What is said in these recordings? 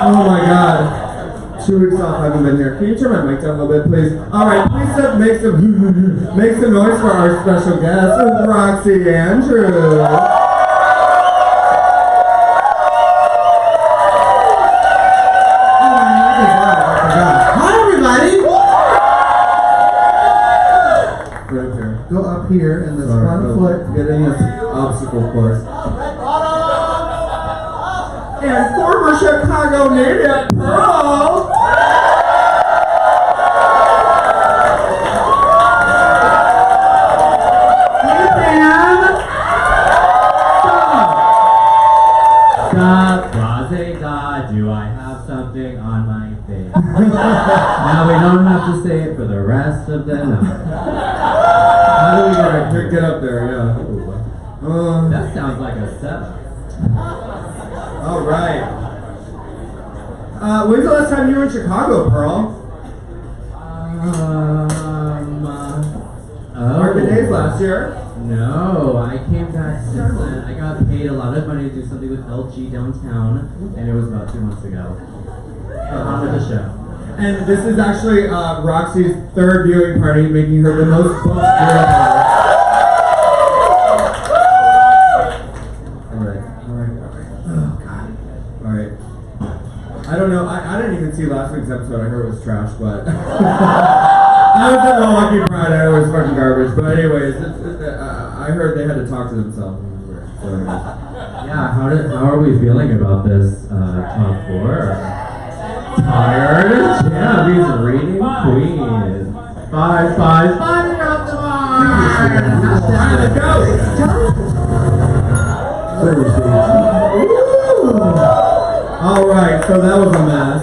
Oh my god. 2 weeks off, I haven't been here. Can you turn my mic down a little bit, please? Alright, please make some noise for our special guest, Roxxxy Andrews. Hi, everybody! Right here. Go up here in this front foot. Get in this obstacle course. And former Chicago native, Pearl. Hey, Pam. Stop. Da, do I have something on my face? Now we don't have to say it for the rest of the night. How do we get up there? Yeah. That sounds like a setup. All right. When's the last time you were in Chicago, Pearl? Market Days last year? No, I came back since then. I got paid a lot of money to do something with LG downtown, and it was about 2 months ago. On with the show. And this is actually Roxy's 3rd viewing party, making her the most booked girl. I don't know, I didn't even see last week's episode. I heard it was trash, but I was at the Lucky Friday. It was fucking garbage. But anyways, I heard they had to talk to themselves. So yeah, how are we feeling about this top 4? Tired? Yeah, these reading queens. 5, 5, 5, you're off the bar! Let's go! Alright, so that was a mess.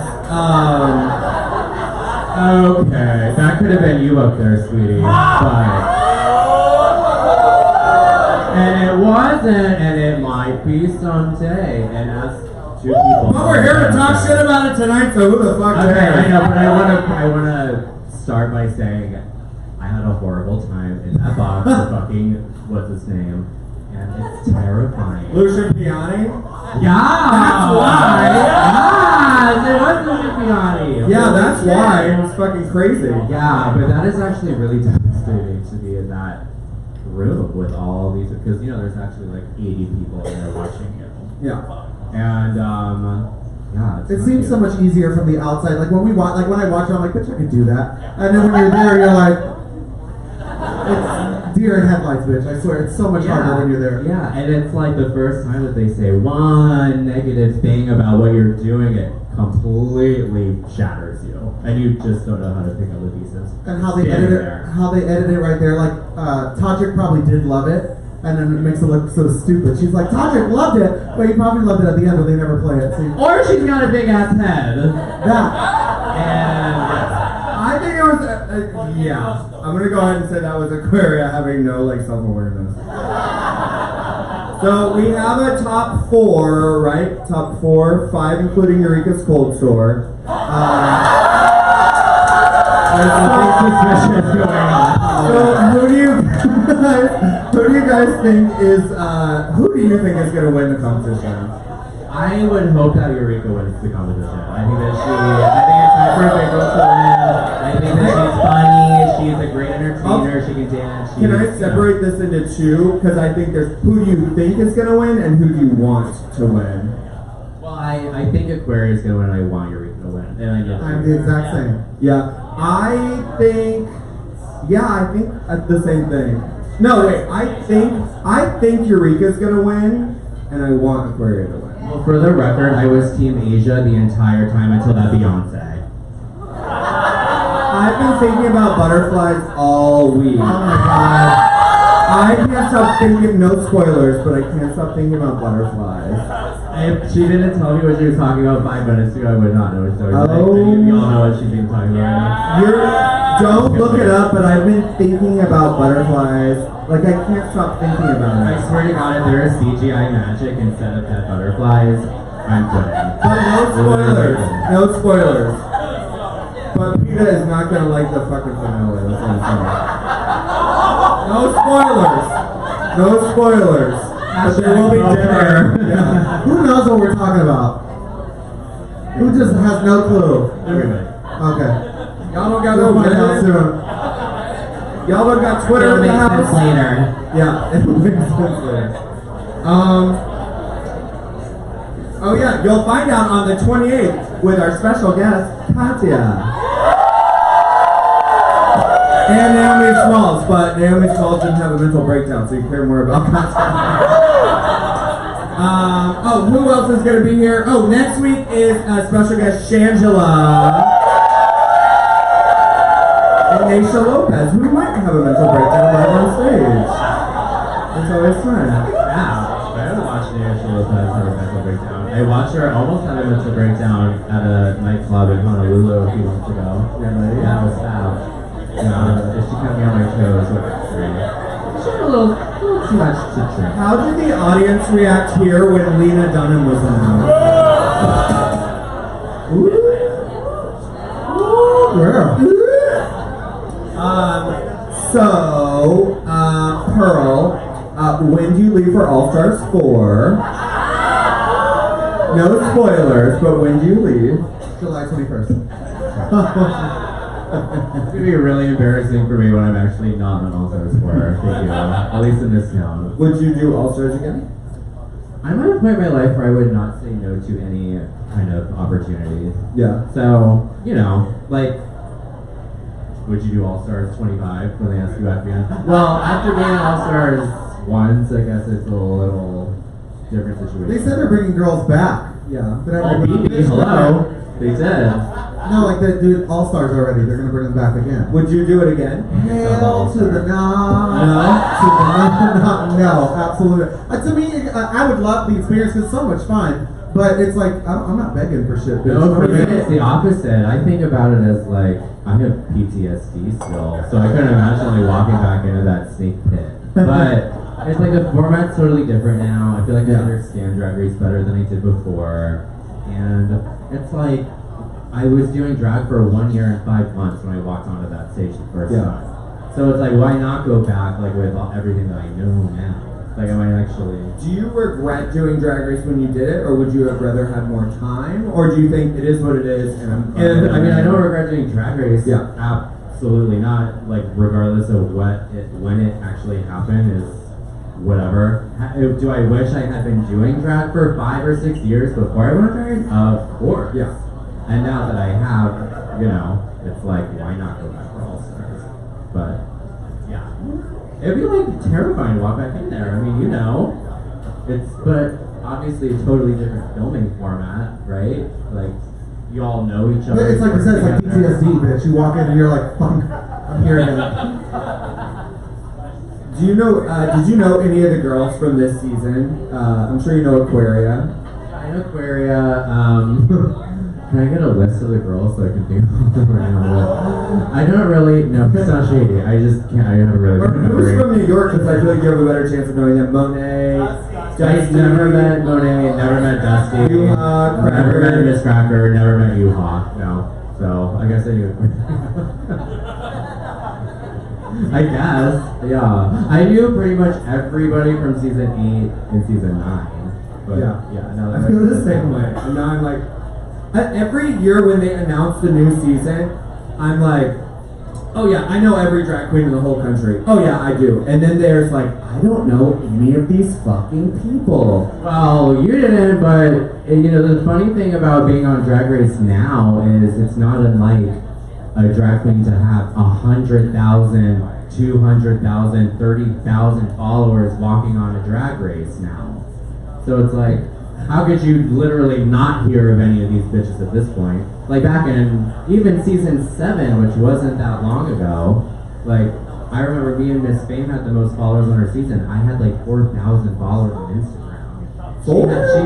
Okay, that could have been you up there, sweetie. But... And it wasn't, and it might be someday. And as 2 people... But we're here to talk shit about it tonight, so who the fuck cares? Okay, I know, but I wanna start by saying I had a horrible time in that box of fucking, what's his name? And it's terrifying. Lucian Piani? Yeah! That's why! Yes! It was Lucian Piani! Yeah, that's why. It was fucking crazy. Yeah, but that is actually really devastating to be in that room with all these, because, you know, there's actually like 80 people in there watching you. Yeah. And, yeah. It seems so much easier from the outside. Like when we watch, like when I watch it, I'm like, bitch, I could do that. And then when you're there, you're like, it's deer in headlights, bitch. I swear, it's so much harder when you're there. Yeah, and it's like the first time that they say one negative thing about what you're doing, it completely shatters you, and you just don't know how to pick up the pieces. And how they edit it, right there. Like Todrick probably did love it, and then it makes it look so stupid. She's like, Todrick loved it, but he probably loved it at the end, but they never play it. See? Or she's got a big ass head. Yeah. And I think it was, yeah. I'm gonna go ahead and say that was Aquaria having no like self-awareness. So we have a top 4, right? Top 4, 5 including Eureka's Cold Sore. there's nothing suspicious going on. So who do you guys think is gonna win the competition? I would hope that Eureka wins the competition. I think it's time for a big girl to win. I think that she's funny, she's a great entertainer, she can dance. Can I separate this into 2? Because I think there's who do you think is gonna win and who do you want to win? Well, I think Aquarius is gonna win and I want Eureka to win. And I know I'm the exact same. Yeah, I think the same thing. No, wait, I think Eureka's gonna win and I want Aquaria to win. Well, for the record, I was Team Asia the entire time until that Beyonce. I've been thinking about butterflies all week. Oh my god. I can't stop thinking, no spoilers, but I can't stop thinking about butterflies. If she didn't tell me what she was talking about 5 minutes ago, I would not know what story. Oh. Y'all know what she's been talking about right now. Don't look it up, but I've been thinking about butterflies. Like, I can't stop thinking about it. I swear to God, if there is CGI magic instead of dead butterflies, I'm quitting. But no spoilers. No spoilers. But PETA is not gonna like the fucking finale. That's what I'm saying. No spoilers. No spoilers. But there will be dinner. Yeah. Who knows what we're talking about? Who just has no clue? Everybody. Okay. Y'all don't got We'll no find out minute. soon. Y'all don't got Twitter It'll in the make sense house. later. Yeah, it makes sense later. Oh yeah, you'll find out on the 28th with our special guest, Katya. And Naomi Smalls, but Naomi Smalls didn't have a mental breakdown, so you care more about Katya. Oh, who else is going to be here? Oh, next week is special guest Shangela. And Naisha Lopez, who might have a mental breakdown live on stage. It's always fun. Yeah, I haven't watched Naisha Lopez have a mental breakdown. I watched her almost have a mental breakdown at a nightclub in Honolulu a few months ago. Really? Yeah, it was sad. Yeah, she kept me on my toes with X3. She had a little too much to drink. How did the audience react here when Lena Dunham was announced? Ooh, girl. Pearl, when do you leave for All Stars 4? No spoilers, but when do you leave? July 21st. It's gonna be really embarrassing for me when I'm actually not on All Stars 4. Thank you. At least in this town. Would you do All Stars again? I'm at a point in my life where I would not say no to any kind of opportunity. Yeah. So, you know, like, would you do All Stars 25 when they ask you at the end? Well, after being in All Stars once, I guess it's a little different situation. They said they're bringing girls back. Yeah. But Oh, BB, hello. They did. No, like they do All Stars already. They're gonna bring them back again. Would you do it again? Hell to the no. No, absolutely. To me, I would love the experience. It's so much fun. But it's like, I'm not begging for shit, bitch. No, for me, it's the opposite. I think about it as like, I have PTSD still, so I couldn't imagine like walking back into that snake pit. But it's like the format's totally different now. I feel like I understand Drag Race better than I did before. And it's like, I was doing drag for 1 year and 5 months when I walked onto that stage the first time. So it's like, why not go back like with everything that I know now? Like, am I actually... Do you regret doing Drag Race when you did it, or would you have rather had more time? Or do you think it is what it is and I mean, I don't regret doing Drag Race. Yeah. Absolutely not. Like, regardless of when it actually happened is whatever. Do I wish I had been doing drag for 5 or 6 years before I went to Drag Race? Of course. Yeah. And now that I have, you know, it's like, why not go back for All Stars? But, yeah. It'd be like terrifying to walk back in there. I mean, you know, but obviously a totally different filming format, right? Like, you all know each other. But it's like I said, it's like PTSD, bitch. You walk in and you're like, fuck, I'm here again. Do you know, did you know any of the girls from this season? I'm sure you know Aquaria. I know Aquaria, can I get a list of the girls so I can think of them right now? I don't really, no, it's not shady. I just can't, I haven't really Or who's from New York, because I feel like you have a better chance of knowing them. Monet, I Dusty, never met Monet, never met Dusty, Yuha, never met Cracker. Miss Cracker, never met Yuha, no. So, I guess I knew I guess, yeah. I knew pretty much everybody from season 8 and season 9. But, yeah, no, I feel the same way. And now I'm like, every year when they announce the new season, I'm like, oh yeah, I know every drag queen in the whole country. Oh yeah, I do. And then there's like, I don't know any of these fucking people. Well, you didn't, but you know, the funny thing about being on Drag Race now is it's not unlike a drag queen to have 100,000, 200,000, 30,000 followers walking on a Drag Race now. So it's like, how could you literally not hear of any of these bitches at this point? Like back in even season 7, which wasn't that long ago, like I remember me and Miss Fame had the most followers on her season. I had like 4,000 followers on Instagram. She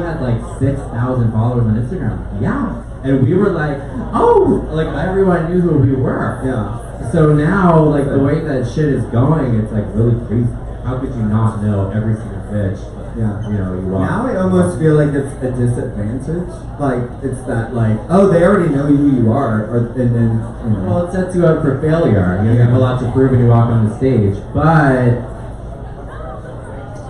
had like 6,000 followers on Instagram. Yeah. And we were like, oh, like everyone knew who we were. Yeah. So now, like the way that shit is going, it's like really crazy. How could you not know every single bitch? Yeah. You know, you walk. Now I almost feel like it's a disadvantage. Like, it's that like, oh, they already know who you are, and then, you know. Well, it sets you up for failure. You have a lot to prove when you walk on the stage. But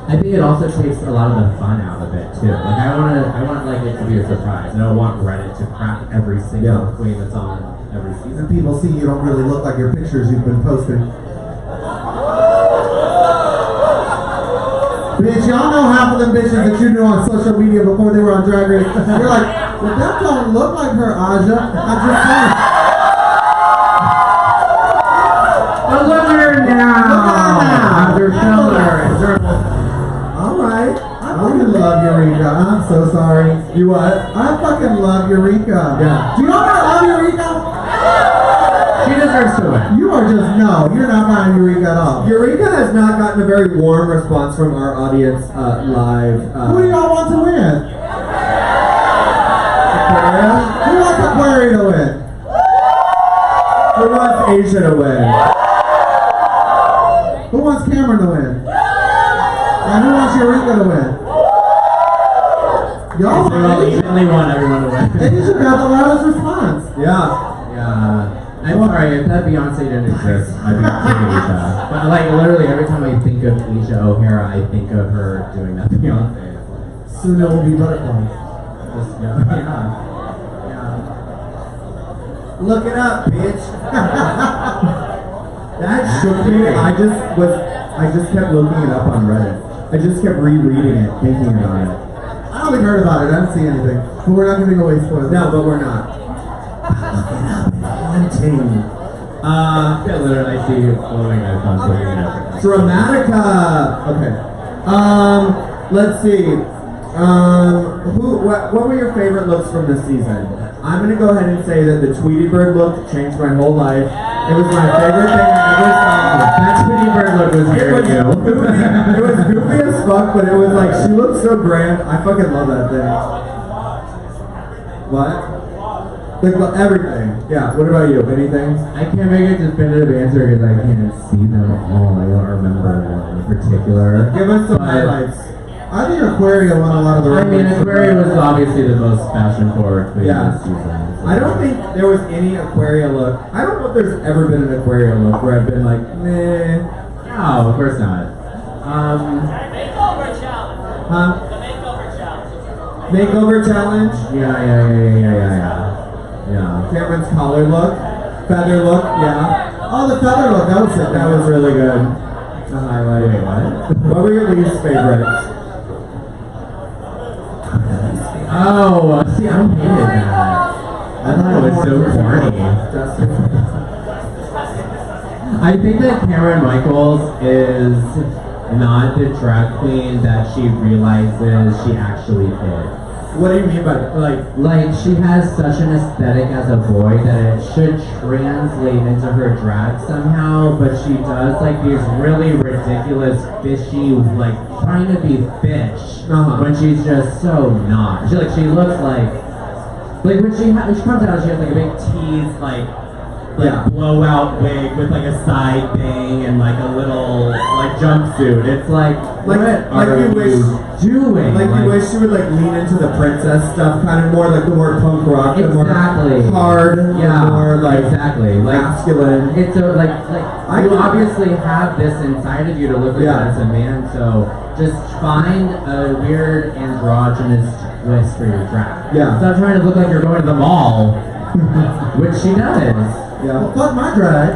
I think it also takes a lot of the fun out of it too. Like I want like it to be a surprise. I don't want Reddit to crap every single queen that's on every season. And people see you don't really look like your pictures you've been posting. Bitch, y'all know half of them bitches that you knew on social media before they were on Drag Race. You're like, well, that don't look like her, Aja. I'm just saying. But look at her now. Look at her now. After filler. Alright. I fucking love Eureka. I'm so sorry. You what? I fucking love Eureka. Yeah. Do you know I love Eureka? She deserves to win. You are just, no, you're not buying Eureka at all. Eureka has not gotten a very warm response from our audience live. Who do y'all want to win? Aquaria? Who wants Aquaria to win? Who wants Asia to win? Who wants Cameron to win? And who wants Eureka to win? Y'all They all evenly want everyone to win. And you should have the loudest response. Yeah. Yeah. I'm sorry, if that Beyonce didn't exist, I'd be thinking Asia. But like literally every time I think of Asia O'Hara, I think of her doing that Beyonce. Soon it will be butterflies. Just, yeah. Look it up, bitch. That shook me. I just kept looking it up on Reddit. I just kept rereading it, thinking about it. I don't think I heard about it. I didn't see anything. But we're not giving away spoilers. No, but we're not. Haunting. Literally, I see you following my phone, so you're gonna Dramatica. Okay. Let's see. What were your favorite looks from this season? I'm gonna go ahead and say that the Tweety Bird look changed my whole life. It was my favorite thing I ever saw. That Tweety Bird look was very new. It was goofy as fuck, but it was like she looked so grand. I fucking love that thing. What? Like everything. Yeah. What about you? Anything? I can't make a definitive answer because I can't see them all. I don't remember one in particular. Give us some But- highlights. I think Aquaria won a lot of the I mean, races. Aquaria was obviously the most fashion-forward queen Yeah. this season. So. I don't think there was any Aquaria look. I don't know if there's ever been an Aquaria look where I've been like, meh. No, of course not. Makeover challenge. Huh? The makeover challenge. Makeover challenge. Yeah. Cameron's collar look. Feather look. Yeah. Oh, the feather look. That was sick. That was really good. To highlight. Wait, what? What were your least favorites? Oh, see, I hated that. I thought it was so corny. Justin. I think that Cameron Michaels is not the drag queen that she realizes she actually is. What do you mean by Like, she has such an aesthetic as a boy that it should translate into her drag somehow, but she does, like, these really ridiculous, fishy, like, trying to be fish, when she's just so not. She looks like when she comes out, she has, like, a big tease, like blowout wig with, like, a side bang and, like, a little, like, jumpsuit. It's like what are you wish doing? Like you wish she would like lean into the princess stuff, kind of more like the more punk rock, the more hard, the more like masculine. It's a, like you obviously have this inside of you to look like that as a man, so just find a weird androgynous twist for your drag. Yeah. Stop trying to look like you're going to the mall, which she does. Yeah. Well, fuck my drag.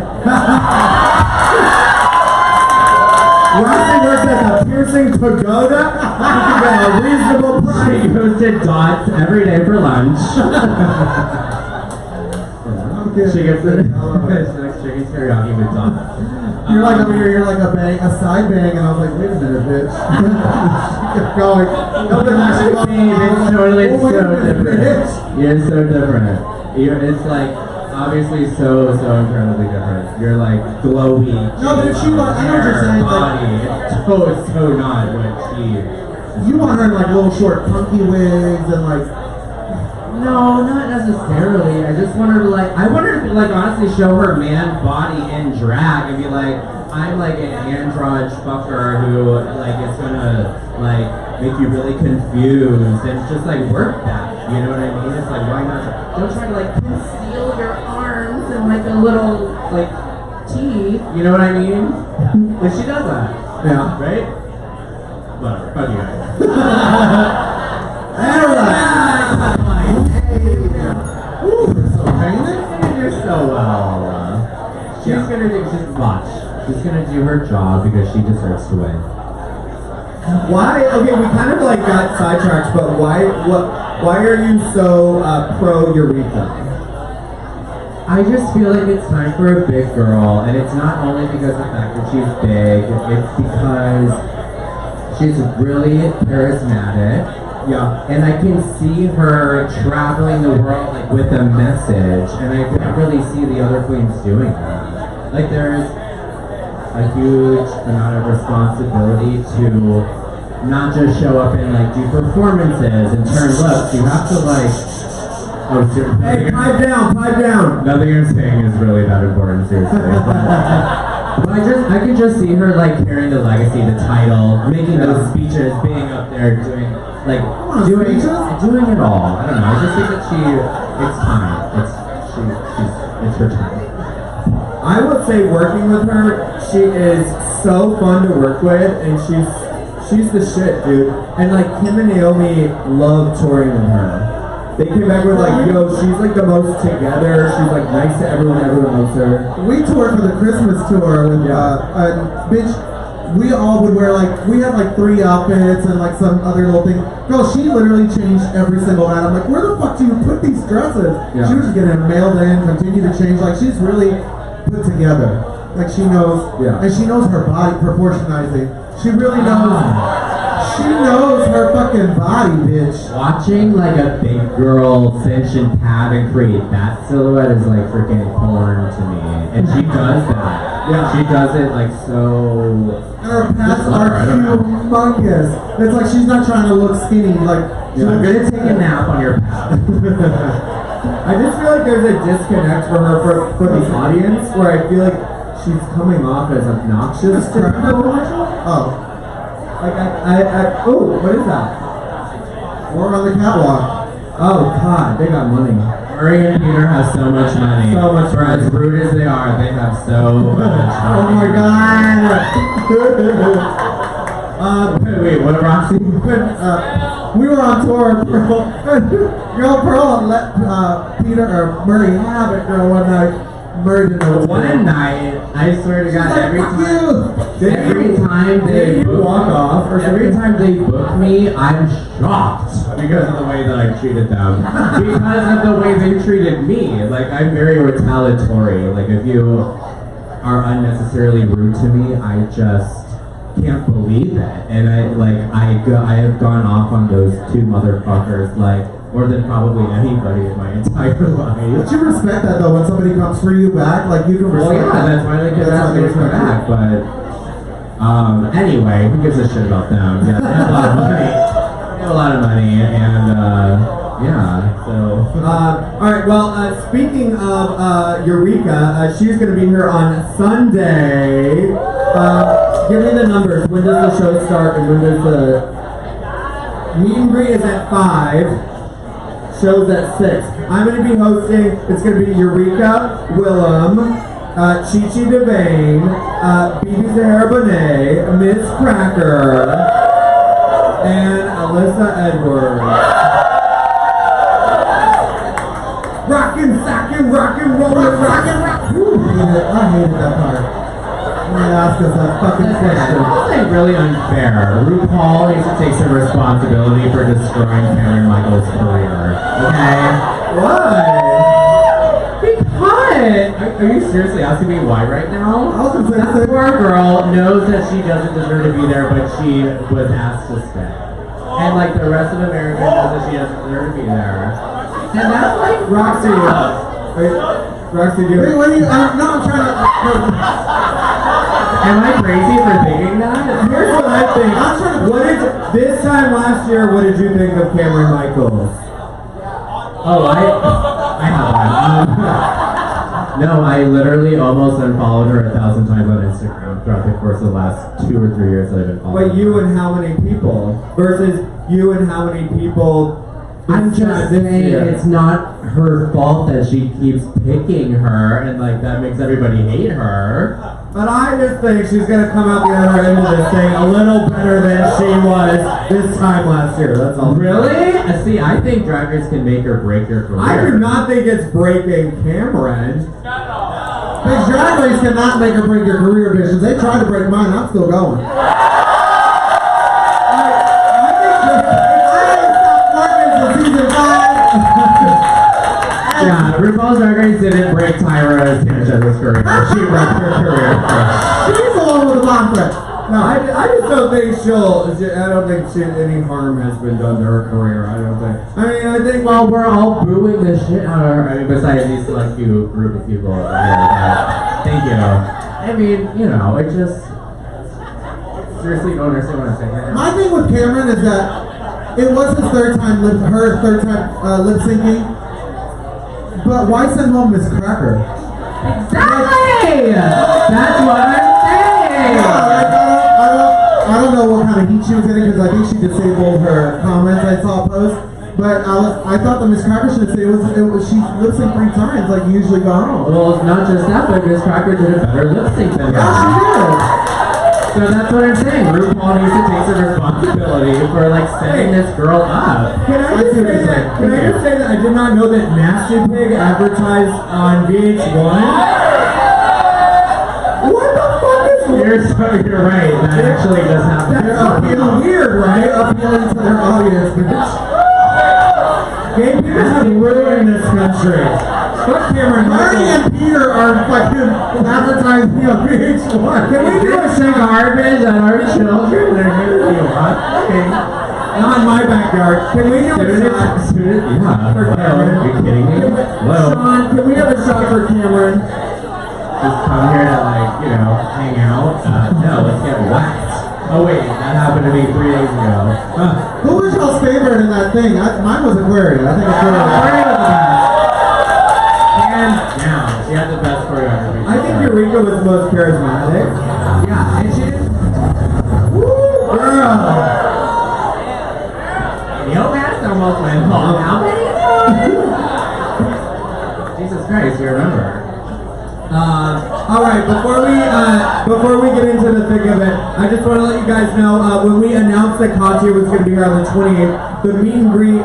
Roxxxy works at the piercing pagoda. You can get a reasonable She price. goes to Dots every day for lunch. She gets the chicken teriyaki with Dots. You're like over here, you're like a side bang, and I was like, wait a minute, bitch. She kept going. It's totally Oh, wait a so minute, different. bitch. You're so different. It's like obviously so incredibly different. You're like glowy. No, but if she was, I know what you're saying. Body. It's so not what she is. You want her in like little short punky wigs and like. No, not necessarily. I just want her to I want her to honestly show her man body in drag and be like, I'm like an androgen fucker who is gonna make you really confused and just work that. You know what I mean? It's like, why not? Don't try to conceal your arms and a little teeth. You know what I mean? She does that. Yeah. Right? Whatever. Fuck you guys. You're so well. She's gonna do. She's gonna do her job because she deserves to win. Why? Okay, we kind of like got sidetracked, but why are you so pro Eureka? I just feel like it's time for a big girl, and it's not only because of the fact that she's big, it's because she's really charismatic. Yeah. And I can see her traveling the world like with a message, and I don't really see the other queens doing that. Like there's a huge amount of responsibility to not just show up and like do performances and turn looks. You have to like. Oh, hey, pipe down. Nothing you're saying is really that important, seriously. But I can just see her like carrying the legacy, the title, making those speeches, being up there doing doing it all. I don't know. I just think that it's time. It's her time. I would say working with her, she is so fun to work with, and she's the shit, dude. And like Kim and Naomi love touring with her. They came back with like, yo, she's like the most together. She's like nice to everyone. Everyone loves her. We toured for the Christmas tour with, and bitch, we all would wear like, we had like 3 outfits and like some other little thing. Girl, she literally changed every single night. I'm like, where the fuck do you put these dresses? Yeah. She was just getting mailed in, continue to change. Like she's really put together. Like she knows, and she knows her body proportionizing. She really knows. She knows her fucking body, bitch. Watching like a big girl cinch and pad and create that silhouette is like freaking porn to me. And she does that. Yeah. She does it like so. And her pads are humongous. It's like she's not trying to look skinny. Like I'm gonna take a nap on your pad. I just feel like there's a disconnect for her for the audience where I feel like she's coming off as obnoxious to people. Oh. Like oh, what is that? We're on the catwalk. Oh God, they got money. Murray and Peter have so much money. So much For money. as rude as they are, they have so much money. Oh my god. Wait, what, Roxy? We were on tour. Pearl let Peter or Murray have it, girl, one night. Murray didn't know what to do. One night, I swear to God, She's like, every "Fuck time they walk off or every something? time they book me, I'm shocked because of the way that I treated them. Because of the way they treated me. Like, I'm very retaliatory. Like, if you are unnecessarily rude to me, I just can't believe it. And I have gone off on those 2 motherfuckers, like, more than probably anybody in my entire life. But you respect that though, when somebody comes for you back, like you can respect Well, yeah, that. that's why they get asked me to come back, but anyway, who gives a shit about them? Yeah, they have a lot of money. They have a lot of money, and yeah, so. Alright, well, speaking of Eureka, she's going to be here on Sunday. Give me the numbers. When does the show start and when does the meet and greet is at 5? Show's at 6. I'm going to be hosting. It's going to be Eureka Willem, Chi-Chi Devane, Bibi Zahara Bonet, Miss Cracker, and Alyssa Edwards. Rockin', sackin', rockin', rollin', rockin', rockin'. I hated that part. When they asked us that fucking question. It's really unfair. RuPaul needs to take some responsibility for destroying Cameron Michaels' career. Okay? Why? Because are you seriously asking me why right now? I was gonna say That poor girl knows that she doesn't deserve to be there, but she was asked to stay. And like the rest of America knows that she doesn't deserve to be there. And that's like Roxy, Roxy, do you... Wait, what are you? No, I'm trying to. Am I crazy for thinking that? Here's what I think. This time last year, what did you think of Cameron Michaels? Oh, I have one. No, I literally almost unfollowed her 1,000 times on Instagram throughout the course of the last 2 or 3 years that I've been following. But you and how many people? Versus you and how many people... I'm just saying it's not her fault that she keeps picking her and like that makes everybody hate her. But I just think she's gonna come out the other end of this thing a little better than she was this time last year. That's all. Really? See, I think Drag Race can make or break your career. I do not think it's breaking Cameron. Bitch, Drag Race cannot make or break your career, bitch. If they tried to break mine, I'm still going. I ain't stopped working for season 5. Yeah, RuPaul's Drag Race didn't break Tyra's Tanja's career. She broke her career first. She's the one with the bomb threat. No, I just don't think I don't think any harm has been done to her career. I don't think. I mean, I think. Well, we're all booing the shit out of her. I mean, besides these select few group of people over here. But thank you. I mean, you know, it just seriously don't understand what I'm saying. My thing with Cameron is that it was his third time lip syncing. But why send home Miss Cracker? Exactly! That's what I'm saying! I don't know what kind of heat she was getting because I think she disabled her comments I saw post. But I thought the Miss Cracker should say it was she lip synced 3 times like you usually go home. Well, it's not just that, but Miss Cracker did a better lip sync than her. Yeah, she did. So that's what I'm saying. RuPaul needs to take some responsibility for like setting this girl up. Can I just say that I did not know that Nasty Pig advertised on VH1? What the fuck is You're right. That actually does happen. That's fucking weird, right? Appealing to their audience, bitch. Gay people have ruined this country. Fuck Cameron. Marty and Peter are fucking advertising on VH1. Can we do a Say garbage on our children? They're gonna be watching. Not in my backyard. Can we do a shot Yeah. for Hello, Cameron? are you kidding me? Hello. Sean, can we have a shot for Cameron? Just come here to like, you know, hang out. No, let's get whacked. Oh wait, that happened to me 3 days ago. Who was y'all's favorite in that thing? Mine was Aquaria. I think Aquaria. Aquaria was the best. Hands down, she had the best choreography. I think Eureka was the most charismatic. Yeah, and she did. Woo, girl. Yo, mask almost went home. How many? Jesus Christ, you remember. All right. Before we get into the thick of it, I just want to let you guys know when we announced that Katya was going to be here on the 28th, the meet and greet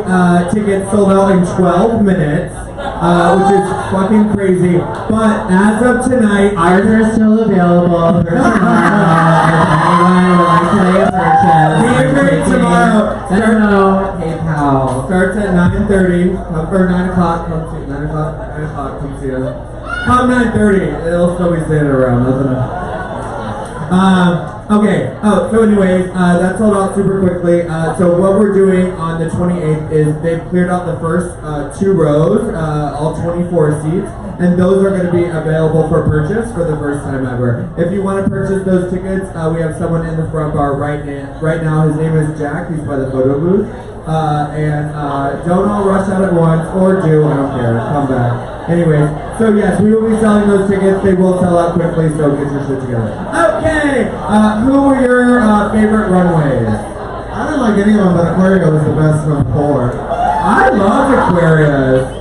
tickets sold out in 12 minutes, which is fucking crazy. But as of tonight, Ours are still available for tomorrow. If anyone would like to make a purchase, meet and greet tomorrow. let them know. PayPal. Starts at 9:30 or 9 o'clock. Come see 9 o'clock. 9 o'clock. Come see us. Come 9:30. It'll still be standing around. Doesn't it? Okay. Oh, so anyways, that sold out super quickly. So what we're doing on the 28th is they've cleared out the first 2 rows, all 24 seats, and those are going to be available for purchase for the first time ever. If you want to purchase those tickets, we have someone in the front bar right now. His name is Jack. He's by the photo booth. Don't all rush out at once, or do. I don't care. Come back. Anyways, so yes, we will be selling those tickets. They will sell out quickly, so get your shit together. Okay, who were your favorite runways? I didn't like any of them, but Aquaria was the best from 4. I loved Aquarius.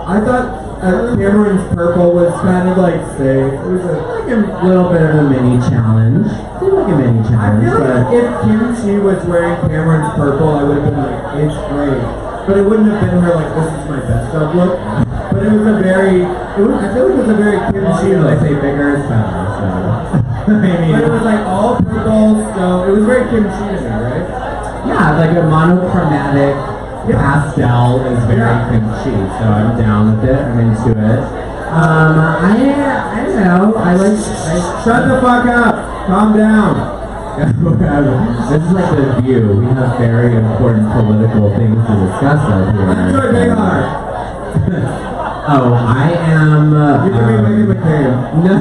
I thought Cameron's purple was kind of like safe. It was Like a little bit of a mini challenge. Seemed like a mini I challenge, feel like but if Kimchi was wearing Cameron's purple, I would have been like, it's great. But it wouldn't have been her like, this is my best of look. But it was I feel like it was a very Kimchi they look. say bigger is better, so. I mean, But it was like all purple, so it was very Kimchi to me, right? yeah, like a monochromatic pastel is very kimchi, so I'm down with it. I'm into it. I don't know. Shut the fuck up. Calm down. This is like the View. We have very important political things to discuss up here. Enjoy Big Heart. Oh, I am. You can be Megan McCain. No.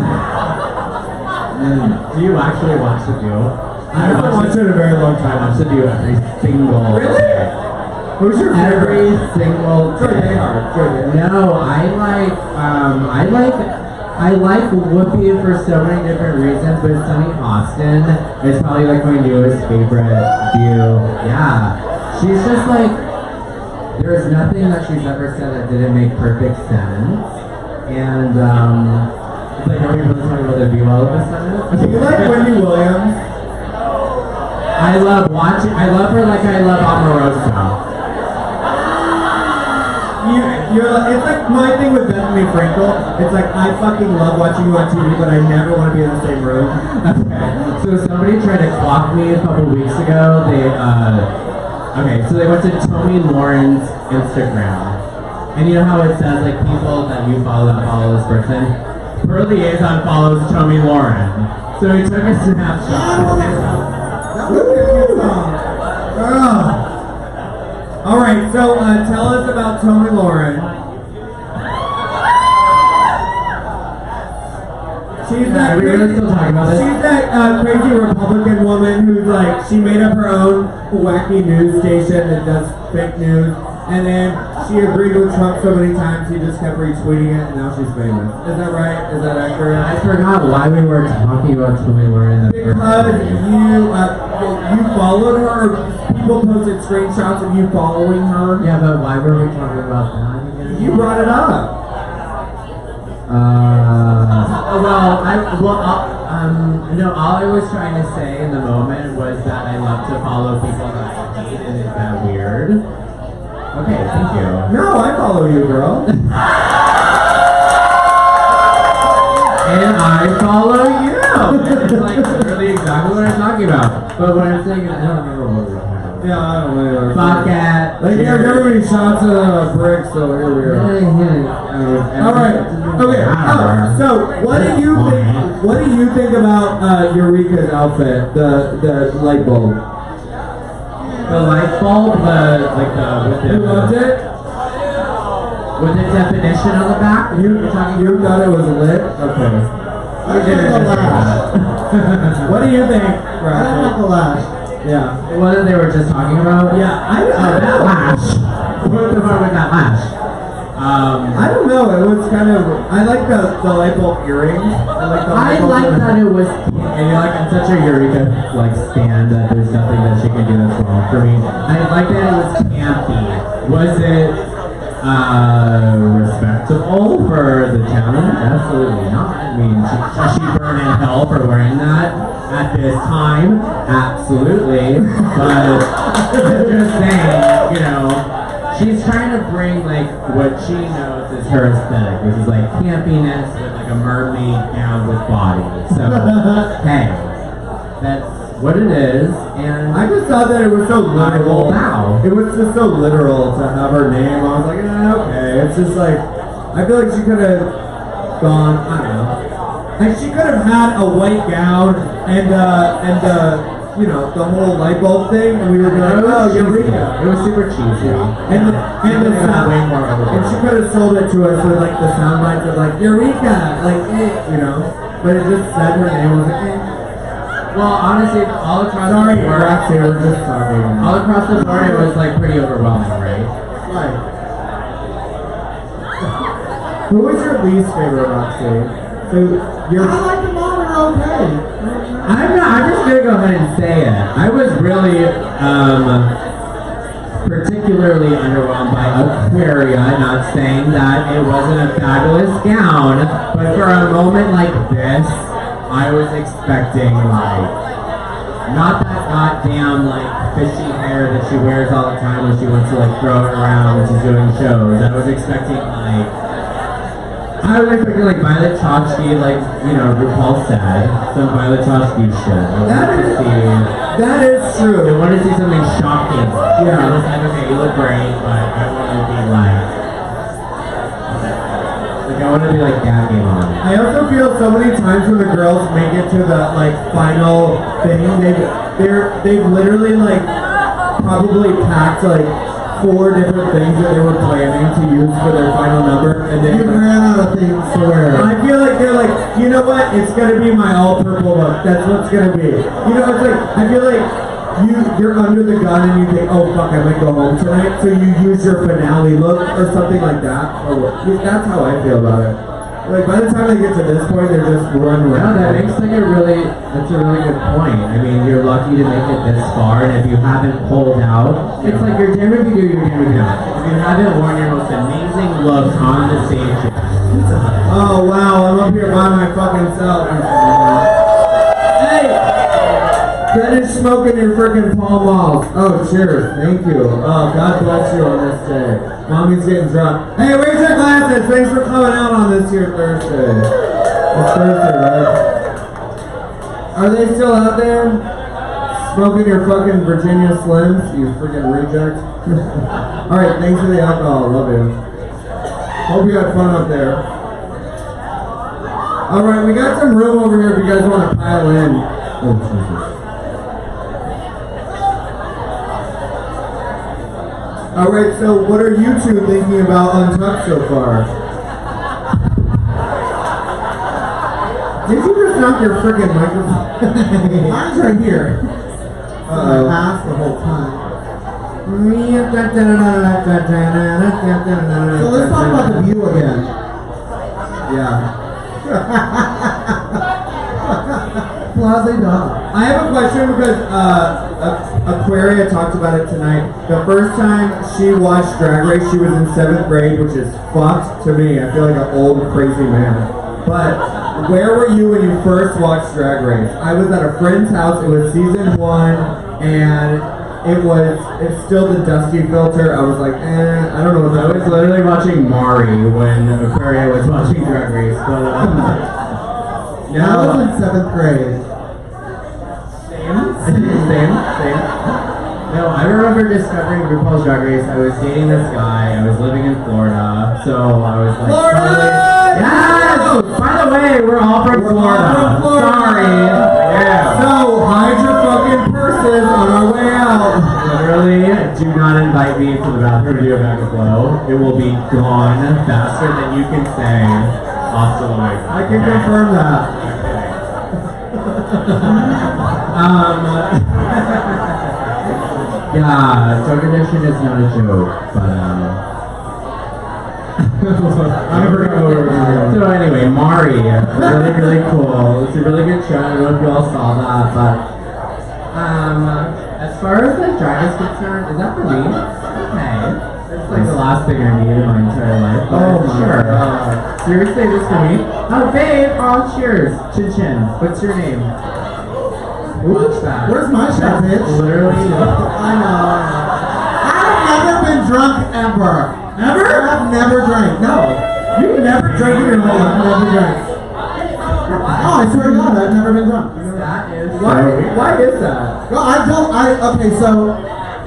Do you actually watch The View? I haven't watched it in a very long I time. watch The View every single day. Who's your Every favorite? single Troy day. Bayard. Troy Bayard. No, I like Whoopi for so many different reasons, but Sunny Austin is probably like my newest favorite View. Yeah, she's just like, there's nothing that she's ever said that didn't make perfect sense, and like, are we really talking about The View all of a sudden? Do you like Wendy Williams? I I love watching. I love her like I love Omarosa. It's like my thing with Bethany Frankel. It's like I fucking love watching you on TV, but I never want to be in the same room. So somebody tried to clock me a couple weeks ago. So they went to Tommy Lauren's Instagram. And you know how it says like people that you follow that follow this person? Her liaison follows Tommy Lauren. So he took a snapshot. That was a good song. Alright, so tell us about Tommy Lauren. She's that Are we really still talking about this? She's that crazy Republican woman who's like, she made up her own wacky news station that does fake news. And then she agreed with Trump so many times, he just kept retweeting it, and now she's famous. Is that right? Is that accurate? I forgot why we were talking about Tommy Lauren. Because you followed her, or people posted screenshots of you following her. Yeah, but why were we talking about that again? You brought it up. No, all I was trying to say in the moment was that I love to follow people that I hate, and is that weird? Okay, thank you. No, I follow you, girl. And I follow you. It's like literally exactly what I'm talking about. But what I'm saying is, I don't remember what we were talking about. Yeah, I don't know. Bobcat. Like, yeah, everybody shots at a brick, so here we are. All right. Okay. So, what do you think? What do you think about Eureka's outfit? The light bulb. The light bulb, with You loved it? with the definition on the back. You thought it was lit? Okay. I didn't the lash. What do you think, I don't Roscoe? like the lash. Yeah. What they were just talking about? Yeah, that lash. What the fuck with that lash? I don't know. It was kind of. I like the light bulb earrings. I like that it was, and you're like, I'm such a Eureka like stan that there's nothing that she can do that's wrong for me. I like that it was campy. Was it respectable for the challenge? Absolutely not. I mean, should she burn in hell for wearing that at this time? Absolutely. But I'm just saying, you know. She's trying to bring like what she knows is her aesthetic, which is like campiness with like a mermaid gown with body. So hey, that's what it is. And I just thought that it was so literal. Wow. It was just so literal to have her name. I was like, okay. It's just like, I feel like she could have gone. I don't know. Like she could have had a white gown and you know, the whole light bulb thing, and we were like, oh, Eureka. It was super cheesy. And she could have sold it to us with like the sound bites of like Eureka, like you know. But it just said her name. I was like, Well, honestly, all across sorry, the board, Roxxxy, we're just talking. all across the board, it was like pretty overwhelming, right? Right. Who was your least favorite Roxxxy? So you're. I like them all. They're okay. I'm just gonna go ahead and say it. I was really, particularly underwhelmed by Aquaria. Not saying that it wasn't a fabulous gown, but for a moment like this, I was expecting like, not that goddamn like fishy hair that she wears all the time when she wants to like throw it around when she's doing shows. I was expecting like Violet Chachki, like, you know, RuPaul said, some Violet Chachki shit. That is true. I want to see something shocking. Yeah. I was like, okay, you look great, but I want to be like I want to be like gagging on it. I also feel so many times when the girls make it to the like final thing, they've literally like probably packed like 4 different things that they were planning to use for their final number, and then You ran out of things to wear. I feel like they're like, you know what? It's gonna be my all purple look. That's what's gonna be. You know, it's like I feel like you're under the gun and you think, oh fuck, I might go home tonight, so you use your finale look or something like that. Or that's how I feel about it. Like by the time they get to this point, they're just running around. No, that's a really good point. I mean, you're lucky to make it this far, and if you haven't pulled out, it's like you're damned if you do, you're damned if you don't. If you haven't worn your most amazing look on the stage yet. Oh wow, I'm up here by my fucking self. Hey! Finish smoking your freaking Pall Malls. Oh, cheers. Thank you. Oh, God bless you on this day. Mommy's getting drunk. Hey, raise your glasses. Thanks for coming out on this here Thursday. It's Thursday, right? Are they still out there? Smoking your fucking Virginia Slims, you freaking reject. Alright, thanks for the alcohol. Love you. Hope you had fun up there. Alright, we got some room over here if you guys want to pile in. Oh, Jesus. Alright, so what are you two thinking about Untucked so far? Did you just knock your freaking microphone? Mine's right here. Uh-oh. Pass the whole time. So So let's talk about the view again. Yeah. Blase dog. I have a question because Aquaria talked about it tonight. The first time she watched Drag Race, she was in 7th grade, which is fucked to me. I feel like an old crazy man. But where were you when you first watched Drag Race? I was at a friend's house. It was season 1, and it's still the dusty filter. I was like, I don't know what I that was literally watching Mari when Aquaria was watching Drag Race, but I was in 7th grade. Same. No, I remember discovering RuPaul's Drag Race. I was dating this guy. I was living in Florida, so I was like, Florida! Yes! By the way, we're all from Florida. Sorry. Yeah. So hide your fucking purses on our way out. Literally, do not invite me to the bathroom to do a back flow. It will be gone faster than you can say. Hasta luego. I can confirm that. Yeah, drug addiction is not a joke, but I forgot what we were doing. So anyway, Mari, really cool. It's a really good show. I don't know if you all saw that, but as far as the drag is concerned, is that for me? Okay. It's like the last thing I need in my entire life. Oh my sure. God. Seriously, this for me? Oh babe, oh cheers. Chin chin. What's your name? What's that? Where's my shot, bitch? Literally. I know. I've never been drunk ever. Ever? I've never drank. No. You've never drank in your whole life. Never drank. Oh, I swear to God, I've never been drunk. That is Why is that? No, okay, so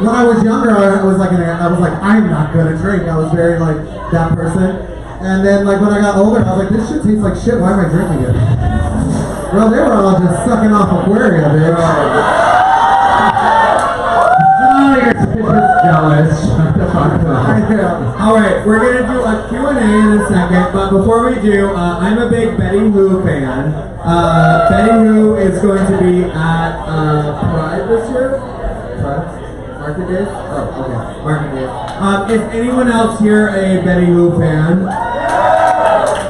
when I was younger, I was like, I'm not gonna drink. I was very like that person. And then like when I got older, I was like, this shit tastes like shit. Why am I drinking it? Well, they were all just sucking off Aquaria, bitch. Oh, you're just jealous. Shut the fuck up. Alright, we're gonna do a Q&A in a second, but before we do, I'm a big Betty Who fan. Betty Who is going to be at Pride this year? Pride? Market Days? Oh, okay. Market Days. Is anyone else here a Betty Who fan?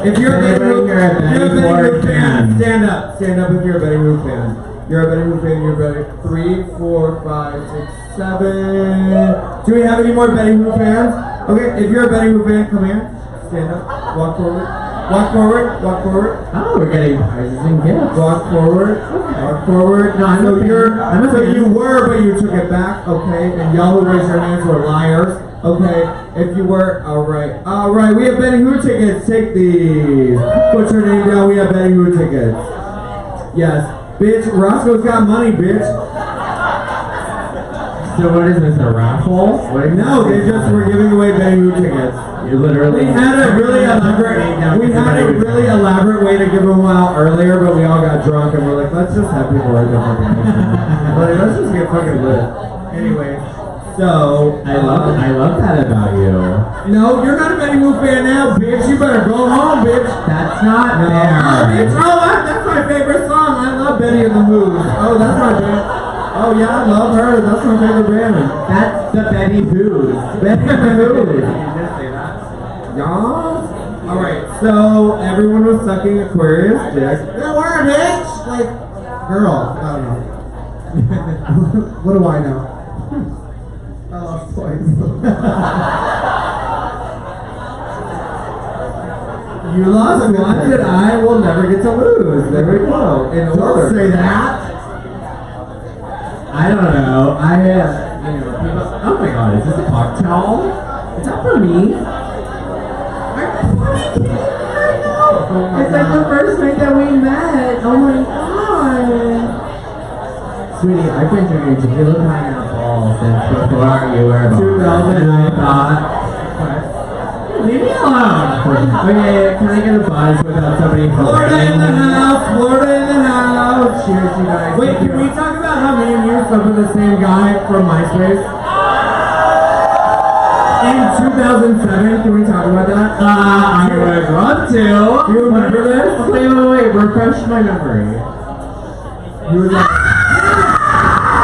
If you're a Betty Who fan, stand up. Stand up if you're a Betty Who fan. You're a Betty Who fan, you're a Betty. 3, 4, 5, 6, 7. Do we have any more Betty Who fans? Okay, if you're a Betty Who fan, come here. Stand up. Walk forward. Walk forward. Walk forward. Oh, we're getting prizes and gifts. Walk forward. Walk forward. No, I'm a fan. So you were, but you took it back. Okay, and y'all who raised your hands were liars. Okay, if you were, alright, we have Betty Who tickets, take these. Put your name down, we have Betty Who tickets. Yes, bitch, Roscoe's got money, bitch. So what is this, a raffle? No, they just were giving away Betty Who tickets. You literally We had a really elaborate way to give them out earlier, but we all got drunk and we're like, let's just have people write their fucking names. Like, let's just get fucking lit. Anyway. So, I love that about you. No, you're not a Betty Who fan now, bitch. You better go home, bitch. That's not No, fair. bitch. That's my favorite song. I love Betty and the Who's. Oh, that's my band. Oh, yeah, I love her. That's my favorite band. That's the Betty Who's. Betty and the Who's. You just say that? Yes. Alright, so everyone was sucking Aquarius dick. There were, bitch. Like, girl. I don't know. What do I know? Oh, twice. You lost once and I will never get to lose. There we go. In order. Don't say that. I don't know. People. Oh my god, is this a cocktail? Is that for me? It's like the first night that we met. Oh my god. Sweetie, I've been drinking tequila pineapple since before you were born. 2009. Leave me alone. Okay, can I get a buzz without somebody Florida in the house, Florida in the house. Cheers, you guys. Wait, can we talk about how me and you slept with the same guy from MySpace? In 2007, can we talk about that? I would love to. You remember this? Wait, refresh my memory. He was like,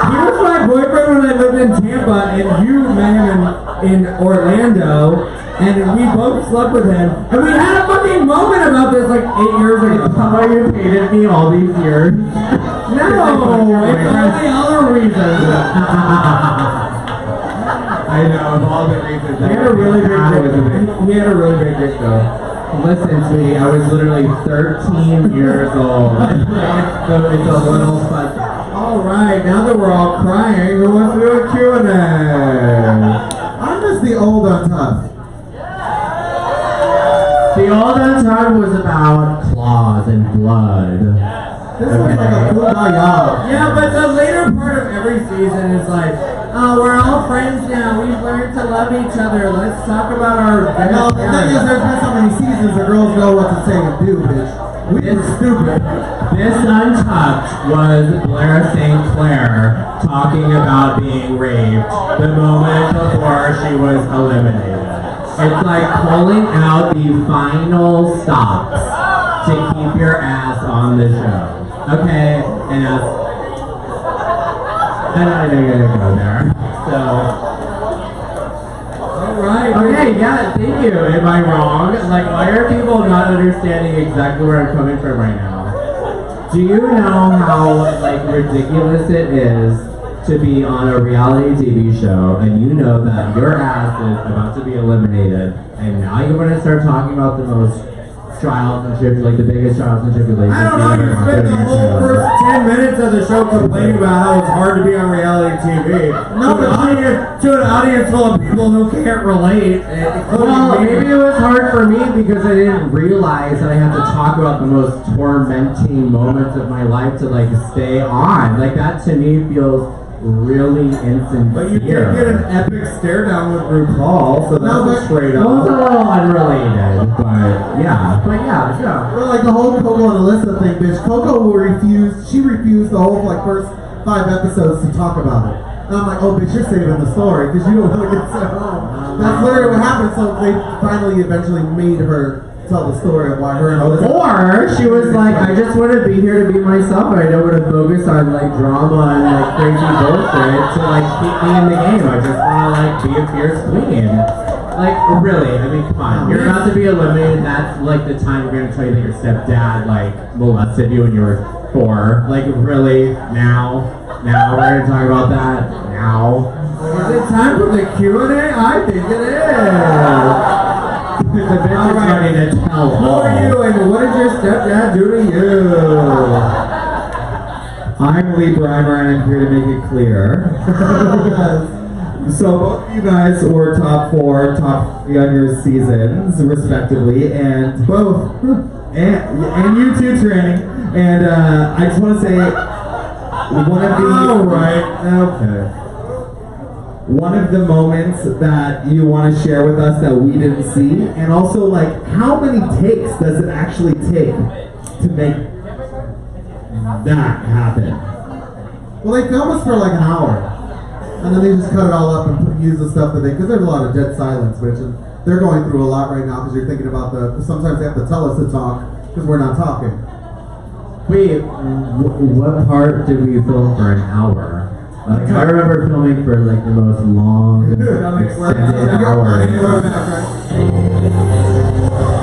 he was my boyfriend when I lived in Tampa, and you met him in Orlando, and we both slept with him, and we had a fucking moment about this like 8 years ago. How you hated me all these years? No, it's all the other reasons. I know, of all the reasons. He had a really big dick. He had a really big dick though. Listen, sweetie, I was literally 13 years old. It's a little fun. All right, now that we're all crying, who wants to do a Q&A? I miss the old Untough. The old time was about claws and blood. This was like a cool guy. Yeah, but the later part of every season is like, oh, we're all friends now. We've learned to love each other. Let's talk about our. No, the thing is, there's been so many seasons, the girls know what to say and do, bitch. We were stupid. This Untucked was Blair St. Clair talking about being raped the moment before she was eliminated. It's like pulling out the final stops to keep your ass on the show. Okay? And I know you're gonna go there. So. Alright. Okay, yeah, thank you. Am I wrong? Like, why are people not understanding exactly where I'm coming from right now? Do you know how, like, ridiculous it is to be on a reality TV show and you know that your ass is about to be eliminated and now you're going to start talking about the most trials and tribulations, like the biggest trials and tribulations. I don't know, you spent the whole first 10 minutes of the show complaining about how it's hard to be on reality TV. No, to an audience full of people who can't relate. Well, maybe it was hard for me because I didn't realize that I had to talk about the most tormenting moments of my life to like stay on. Like that to me feels really insincere. But you did get an epic stare down with RuPaul, so that's straight up. Well, it's a little unrelated, but yeah. Well, like the whole Coco and Alyssa thing, bitch. Coco she refused the whole like first 5 episodes to talk about it. And I'm like, oh bitch, you're saving the story because you don't want to get sent home. That's literally what happened. So they finally eventually made her tell the story of why her and Alyssa. Or she was like, I just want to be here to be myself and I don't want to focus on like drama and like crazy bullshit to like keep me in the game. I just want to like be a fierce queen. Like really, I mean come on. You're about to be eliminated, that's like the time we're gonna tell you that your stepdad like molested you when you were 4. Like really? Now we're gonna talk about that? Now? Is it time for the Q&A? I think it is. The bitch is ready to tell Who are you and what did your stepdad do to you? I'm Lee Brimer and I'm here to make it clear. So both of you guys were top 4, top younger seasons, respectively, and both, and you too, Tranny. And I just want to say, one of the moments that you want to share with us that we didn't see, and also like how many takes does it actually take to make that happen? Well, they film us for like an hour. And then they just cut it all up and use the stuff that because there's a lot of dead silence, bitch, and they're going through a lot right now because you're thinking about sometimes they have to tell us to talk because we're not talking. Wait, what part did we film for an hour? Like, I remember filming for like the most long, extended hours.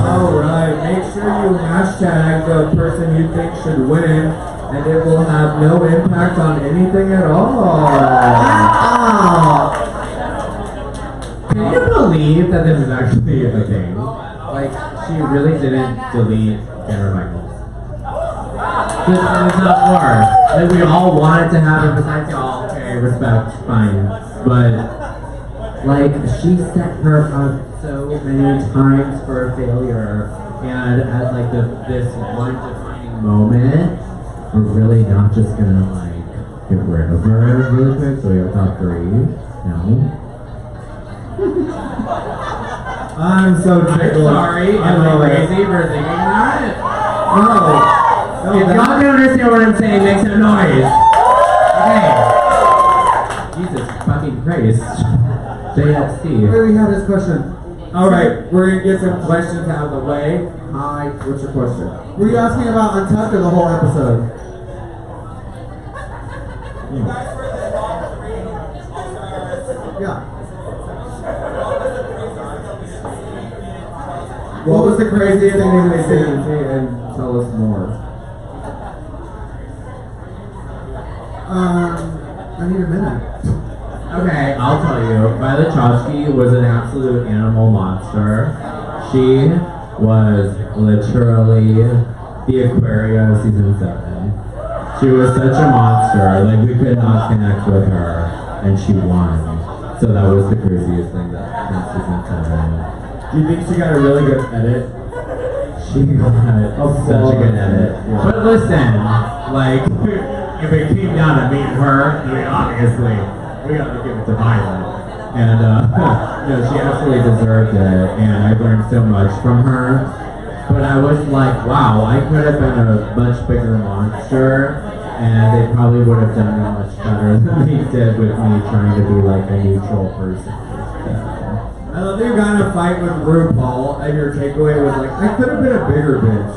Alright, make sure you hashtag the person you think should win, and it will have no impact on anything at all. Can you believe that this is actually a thing? Like, she really didn't delete Jennifer Michaels. This is not war. Like, we all wanted to have it besides y'all. okay, respect, fine. But, like, she set her up so many times for failure. And as, like, this one defining moment, we're really not just gonna, like, get rid of her really quick. So we have top 3. No. I'm so tickled. Sorry, I am love I it. crazy for thinking that? No. If y'all can understand what I'm saying, make some noise. Okay. Jesus fucking Christ. JFC. Here we have this question. Alright, we're gonna get some questions out of the way. Hi, what's your question? Were you asking about Untucked or the whole episode? Yeah. What was the craziest thing they did and tell us more? I need a minute. Okay, I'll tell you. Violet Chachki was an absolute animal monster. She was literally the Aquaria of season 7. She was such a monster. Like, we could not connect with her, and she won. So that was the craziest thing that in season 7. Do you think she got a really good edit? She got such a good edit. Yeah. But listen, like, if it came down to me and her, I mean, obviously, we gotta give it to Violet. And, she absolutely deserved it, and I learned so much from her. But I was like, wow, I could have been a much bigger monster, and they probably would have done me much better than they did with me trying to be like a neutral person. I love that you got in a fight with RuPaul and your takeaway was like, I could have been a bigger bitch.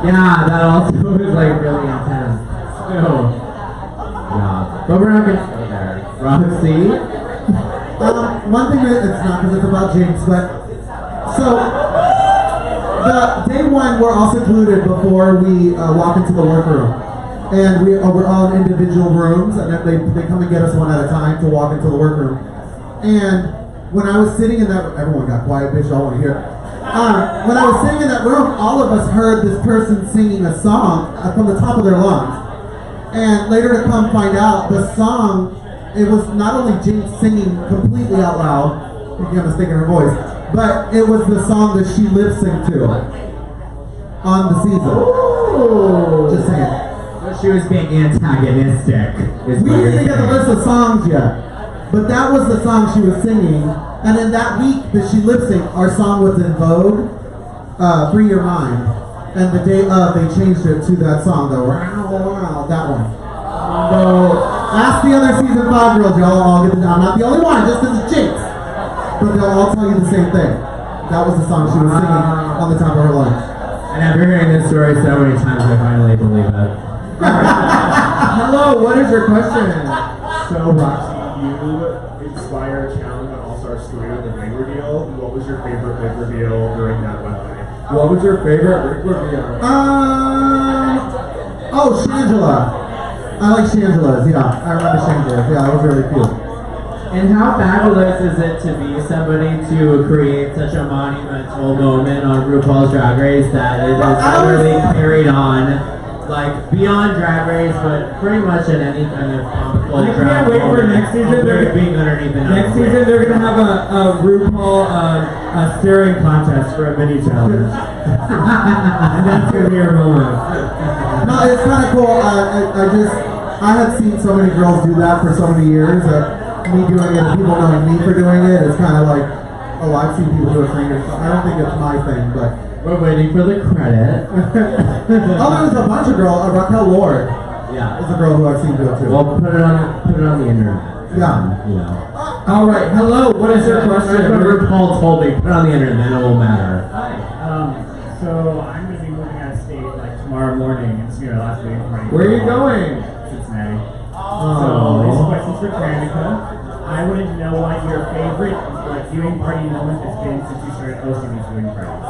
Yeah, that also was like really intense. Ew. Yeah, but we're not gonna go there. Roxxxy? One thing that it's not because it's about Jinx, but so the day one we're all secluded before we walk into the workroom, and we're all in individual rooms, and then they come and get us one at a time to walk into the workroom. And when I was sitting in that, everyone got quiet, bitch, I want to hear it. When I was sitting in that room, all of us heard this person singing a song from the top of their lungs. And later to come find out, the song, it was not only Jinx singing completely out loud, making a mistake in her voice, but it was the song that she lip synced to on the season. Ooh. Just saying. She was being antagonistic. We didn't even get the list of songs yet, but that was the song she was singing. And in that week that she lip synced, our song was in vogue, Free Your Mind. And the day of, they changed it to that song, the wow, that one. So, ask the other season 5 girls, y'all all get the, I'm not the only one, just because it's Jinx. But they'll all tell you the same thing. That was the song she was singing on the top of her lungs. And after hearing this story so many times, I finally believe it. Hello, what is your question? So, Roxy, you inspire a challenge on All-Star 3 with the wig reveal. What was your favorite wig reveal during that runway? What was your favorite wig reveal? Shangela. I like Shangela's, yeah. I remember Shangela's, yeah, it was really cute. And how fabulous is it to be somebody to create such a monumental moment on RuPaul's Drag Race that it is literally carried on, like, beyond Drag Race, but pretty much in any kind of pop I culture. can't wait for next season. They're being underneath the Next season, they're gonna have a RuPaul staring contest for a mini challenge, and that's gonna be your moment. No, it's kind of cool. I have seen so many girls do that for so many years. Me doing it, people knowing me for doing it, it's kind of like, oh, I've seen people do it for years. So I don't think it's my thing, but. We're waiting for the credit. Oh, there's a bunch of girls. Raquel Lord Yeah. is a girl who I've seen do it too. Well, put it on the internet. Yeah. You know. All right, hello. What is your That's question? what RuPaul told me. Put it on the internet, then it won't matter. So I'm going to be moving out of state like tomorrow morning. It's going to be my last meeting for my Where are you going? Cincinnati. Oh. So this question's for Danica. I wanted to know what your favorite viewing party moment has been since you started hosting these viewing parties.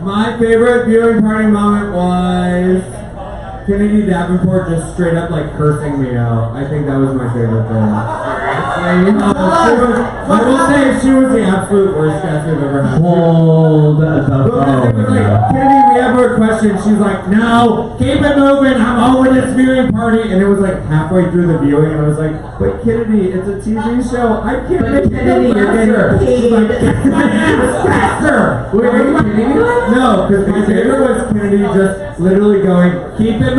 My favorite viewing party moment was Kennedy Davenport just straight up like cursing me out. I think that was my favorite thing. I will say she was the absolute worst guest we've ever had. Hold the But it was like, phone. Kennedy, we have a question. She's like, no, keep it moving. I'm over this viewing party. And it was like halfway through the viewing, and I was like, but Kennedy, it's a TV show. I can't But make it Kennedy, no you're getting faster. paid. She's like, get my ass faster. Wait, are you kidding me? No, because my favorite was Kennedy just literally going, keep it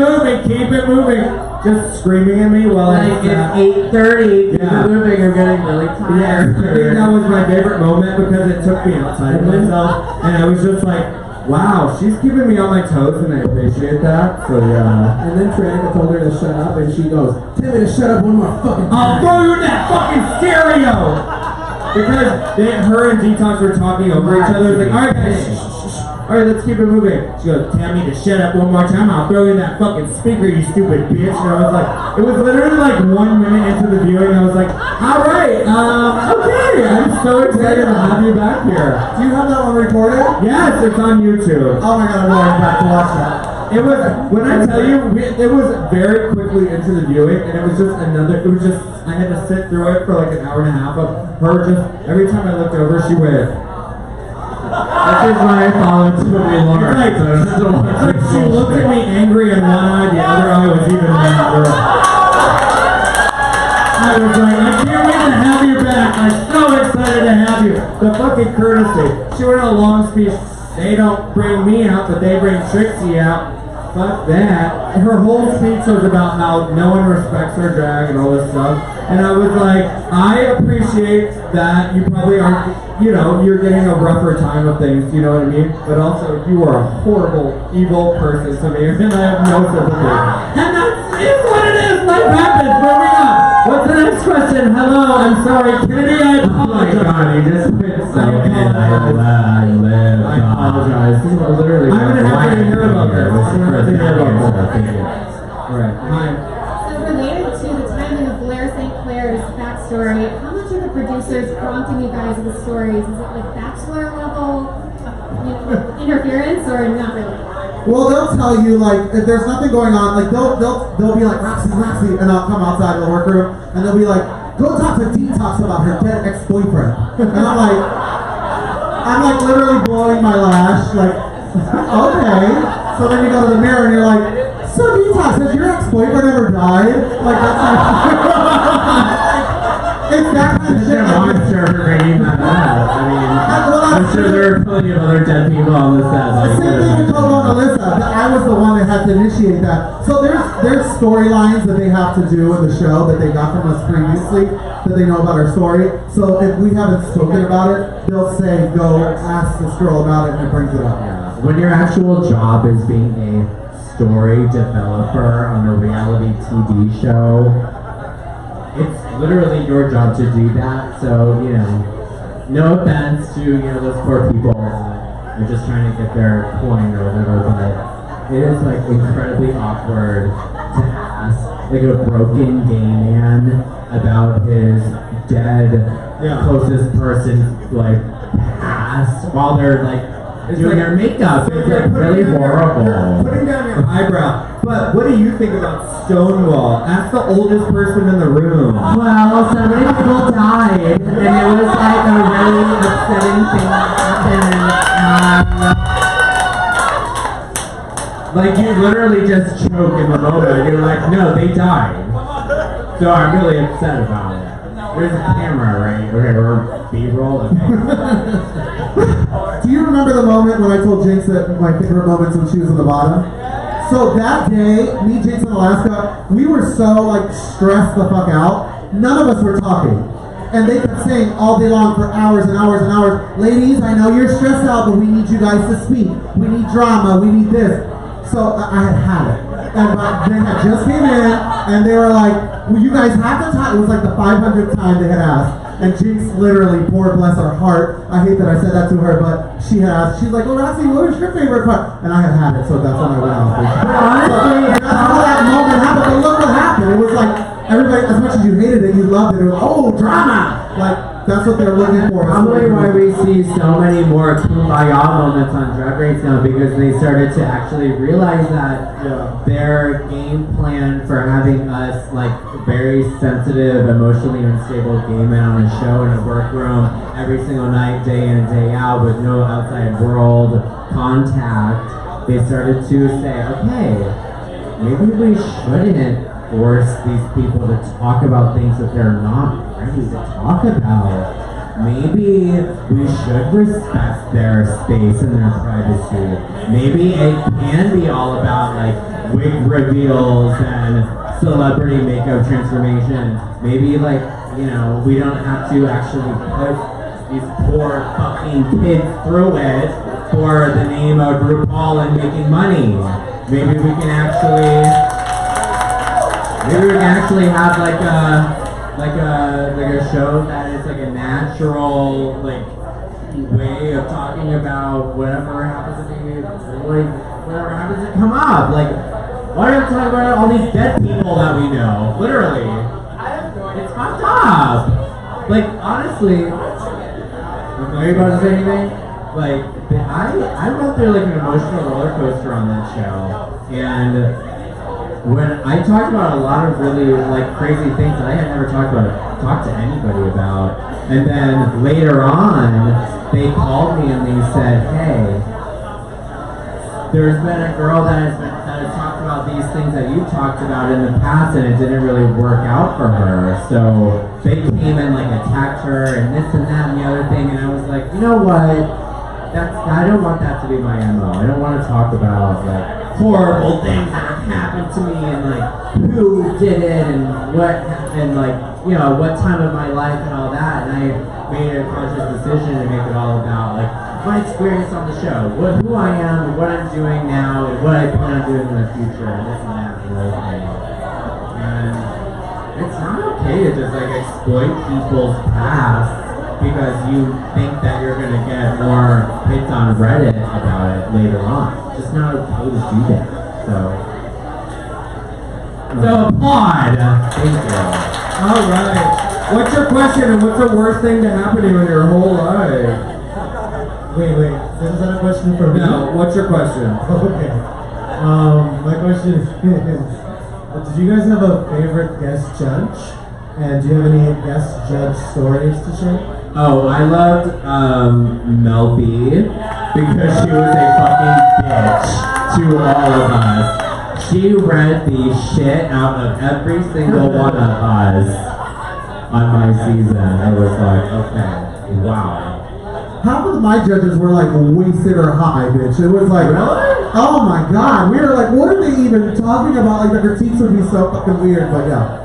moving, just screaming at me while I Like sat. it's 8:30. Keep Yeah. it moving. I'm getting really Yeah, tired. I think that was my favorite moment because it took me outside of myself, and I was just like, wow, she's keeping me on my toes, and I appreciate that. So yeah. And then Triana told her to shut up, and she goes, "Tell me to shut up one more fucking I'll time." throw you in that fucking stereo! Because her and Detox were talking over each other. Like, alright guys, shh, shh, shh. Alright, let's keep it moving. She goes, tell me to shut up one more time, I'll throw you in that fucking speaker, you stupid bitch. And I was like, it was literally like 1 minute into the viewing, I was like, alright, okay, I'm so excited to have you back here. Do you have that one recorded? Yes, it's on YouTube. Oh my god, I'm going back to watch that. It was, when I tell you, it was very quickly into the viewing, and it was just I had to sit through it for like an hour and a half of her just, every time I looked over, she went. This is why I follow Toby Lawrence. It's like she looked at me angry in one eye, the other eye was even madder. I was like, I can't wait to have you back. I'm so excited to have you. The fucking courtesy. She went on a long speech. They don't bring me out, but they bring Trixie out. Fuck that. Her whole speech was about how no one respects her drag and all this stuff. And I was like, I appreciate that you probably aren't, you're getting a rougher time of things, you know what I mean? But also, you are a horrible, evil person to me, and I have no sympathy. And that is what it is. Life happens. Moving on. What's the next question? Hello, I'm sorry. Kennedy, I Oh my apologize. god, you just put so in. I apologize. This is literally I'm gonna have to hear about this. This I'm gonna have to hear about this. Thank you. Alright, hi. So related to the timing of Blair St. Clair's backstory, how much are the producers prompting you guys with the stories? Is it like Bachelor level interference or not really? Well, they'll tell you, like, if there's nothing going on, like, they'll be like, Roxxxy, and I'll come outside of the workroom, and they'll be like, go talk to Detox about her dead ex-boyfriend. And I'm like literally blowing my lash, like, okay. So then you go to the mirror and you're like, so Detox, has your ex-boyfriend ever died? Like, that's like, it's that kind of shit. I'm sure for bringing that up. I mean, I'm sure there are plenty of other dead people on the set. The same thing we told on Alyssa. I was the one that had to initiate that. So there's storylines that they have to do in the show that they got from us previously that they know about our story. So if we haven't spoken about it, they'll say, go ask this girl about it, and it brings it up. When your actual job is being a story developer on a reality TV show, it's literally your job to do that. So, no offense to, those poor people that are just trying to get their point or whatever, but it is like incredibly awkward to ask like a broken gay man about his dead closest person's like past while they're like doing their makeup. It's like really horrible. Putting down your eyebrow. But what do you think about Stonewall? Ask the oldest person in the room. Well, so many people died, and it was like a really upsetting thing that happened. Like you literally just choke in the moment. You're like, no, they died. So I'm really upset about it. There's a camera, right? Okay, or B-roll. Okay. Do you remember the moment when I told Jinx that my favorite moments when she was in the bottom? So that day, me, Jinx, and Alaska, we were so like stressed the fuck out. None of us were talking. And they kept saying all day long for hours and hours and hours, ladies, I know you're stressed out, but we need you guys to speak. We need drama, we need this. So I had it. And they had just came in, and they were like, well, you guys have to talk. It was like the 500th time they had asked. And Jinx literally, poor bless her heart, I hate that I said that to her, but she had asked, she's like, well, Roxxxy, what was your favorite part? And I had it, so that's when I went off. Honestly, That's how that moment happened, but look what happened. It was like, everybody, as much as you hated it, you loved it. It was, oh, drama! Like, That's what they're looking for. Probably why we see so many more kumbaya moments on Drag Race now, because they started to actually realize that their game plan for having us like very sensitive, emotionally unstable gay men on a show in a workroom every single night, day in and day out, with no outside world contact, they started to say, okay, maybe we shouldn't force these people to talk about things that they're not ready to talk about. Maybe we should respect their space and their privacy. Maybe it can be all about like wig reveals and celebrity makeup transformation. Maybe like, you know, we don't have to actually put these poor fucking kids through it for the name of RuPaul and making money. Maybe we can actually have like a show that is like a natural like way of talking about whatever happens to be like whatever happens to come up. Like, why are we talking about all these dead people that we know? Literally. It's fucked up. Like, honestly, are you about to say anything? Like, I went through like an emotional roller coaster on that show, and when I talked about a lot of really like crazy things that I had never talked to anybody about, and then later on, they called me and they said, hey, there's been a girl that has talked about these things that you talked about in the past, and it didn't really work out for her. So they came and like attacked her and this and that and the other thing, and I was like, you know what? I don't want that to be my MO. I don't want to talk about like horrible things that have happened to me and like who did it and what and like, you know, what time of my life and all that. And I made a conscious decision to make it all about like my experience on the show, who I am, what I'm doing now, and what I plan on doing in the future, and this and that and those things. And it's not okay to just like exploit people's past because you think that you're gonna get more hits on Reddit about it later on. It's just not okay to do that. So applaud. Thank you. All right. What's your question, and what's the worst thing to happen to you in your whole life? Wait, is that a question for me? No. What's your question? Okay. My question is, did you guys have a favorite guest judge? And do you have any guest judge stories to share? Oh, I loved Mel B because she was a fucking bitch to all of us. She read the shit out of every single one of us on my season. I was like, okay, wow. Half of my judges were like wasted or high, bitch. It was like, Really? oh my god. We were like, what are they even talking about? Like the critiques would be so fucking weird, but yeah.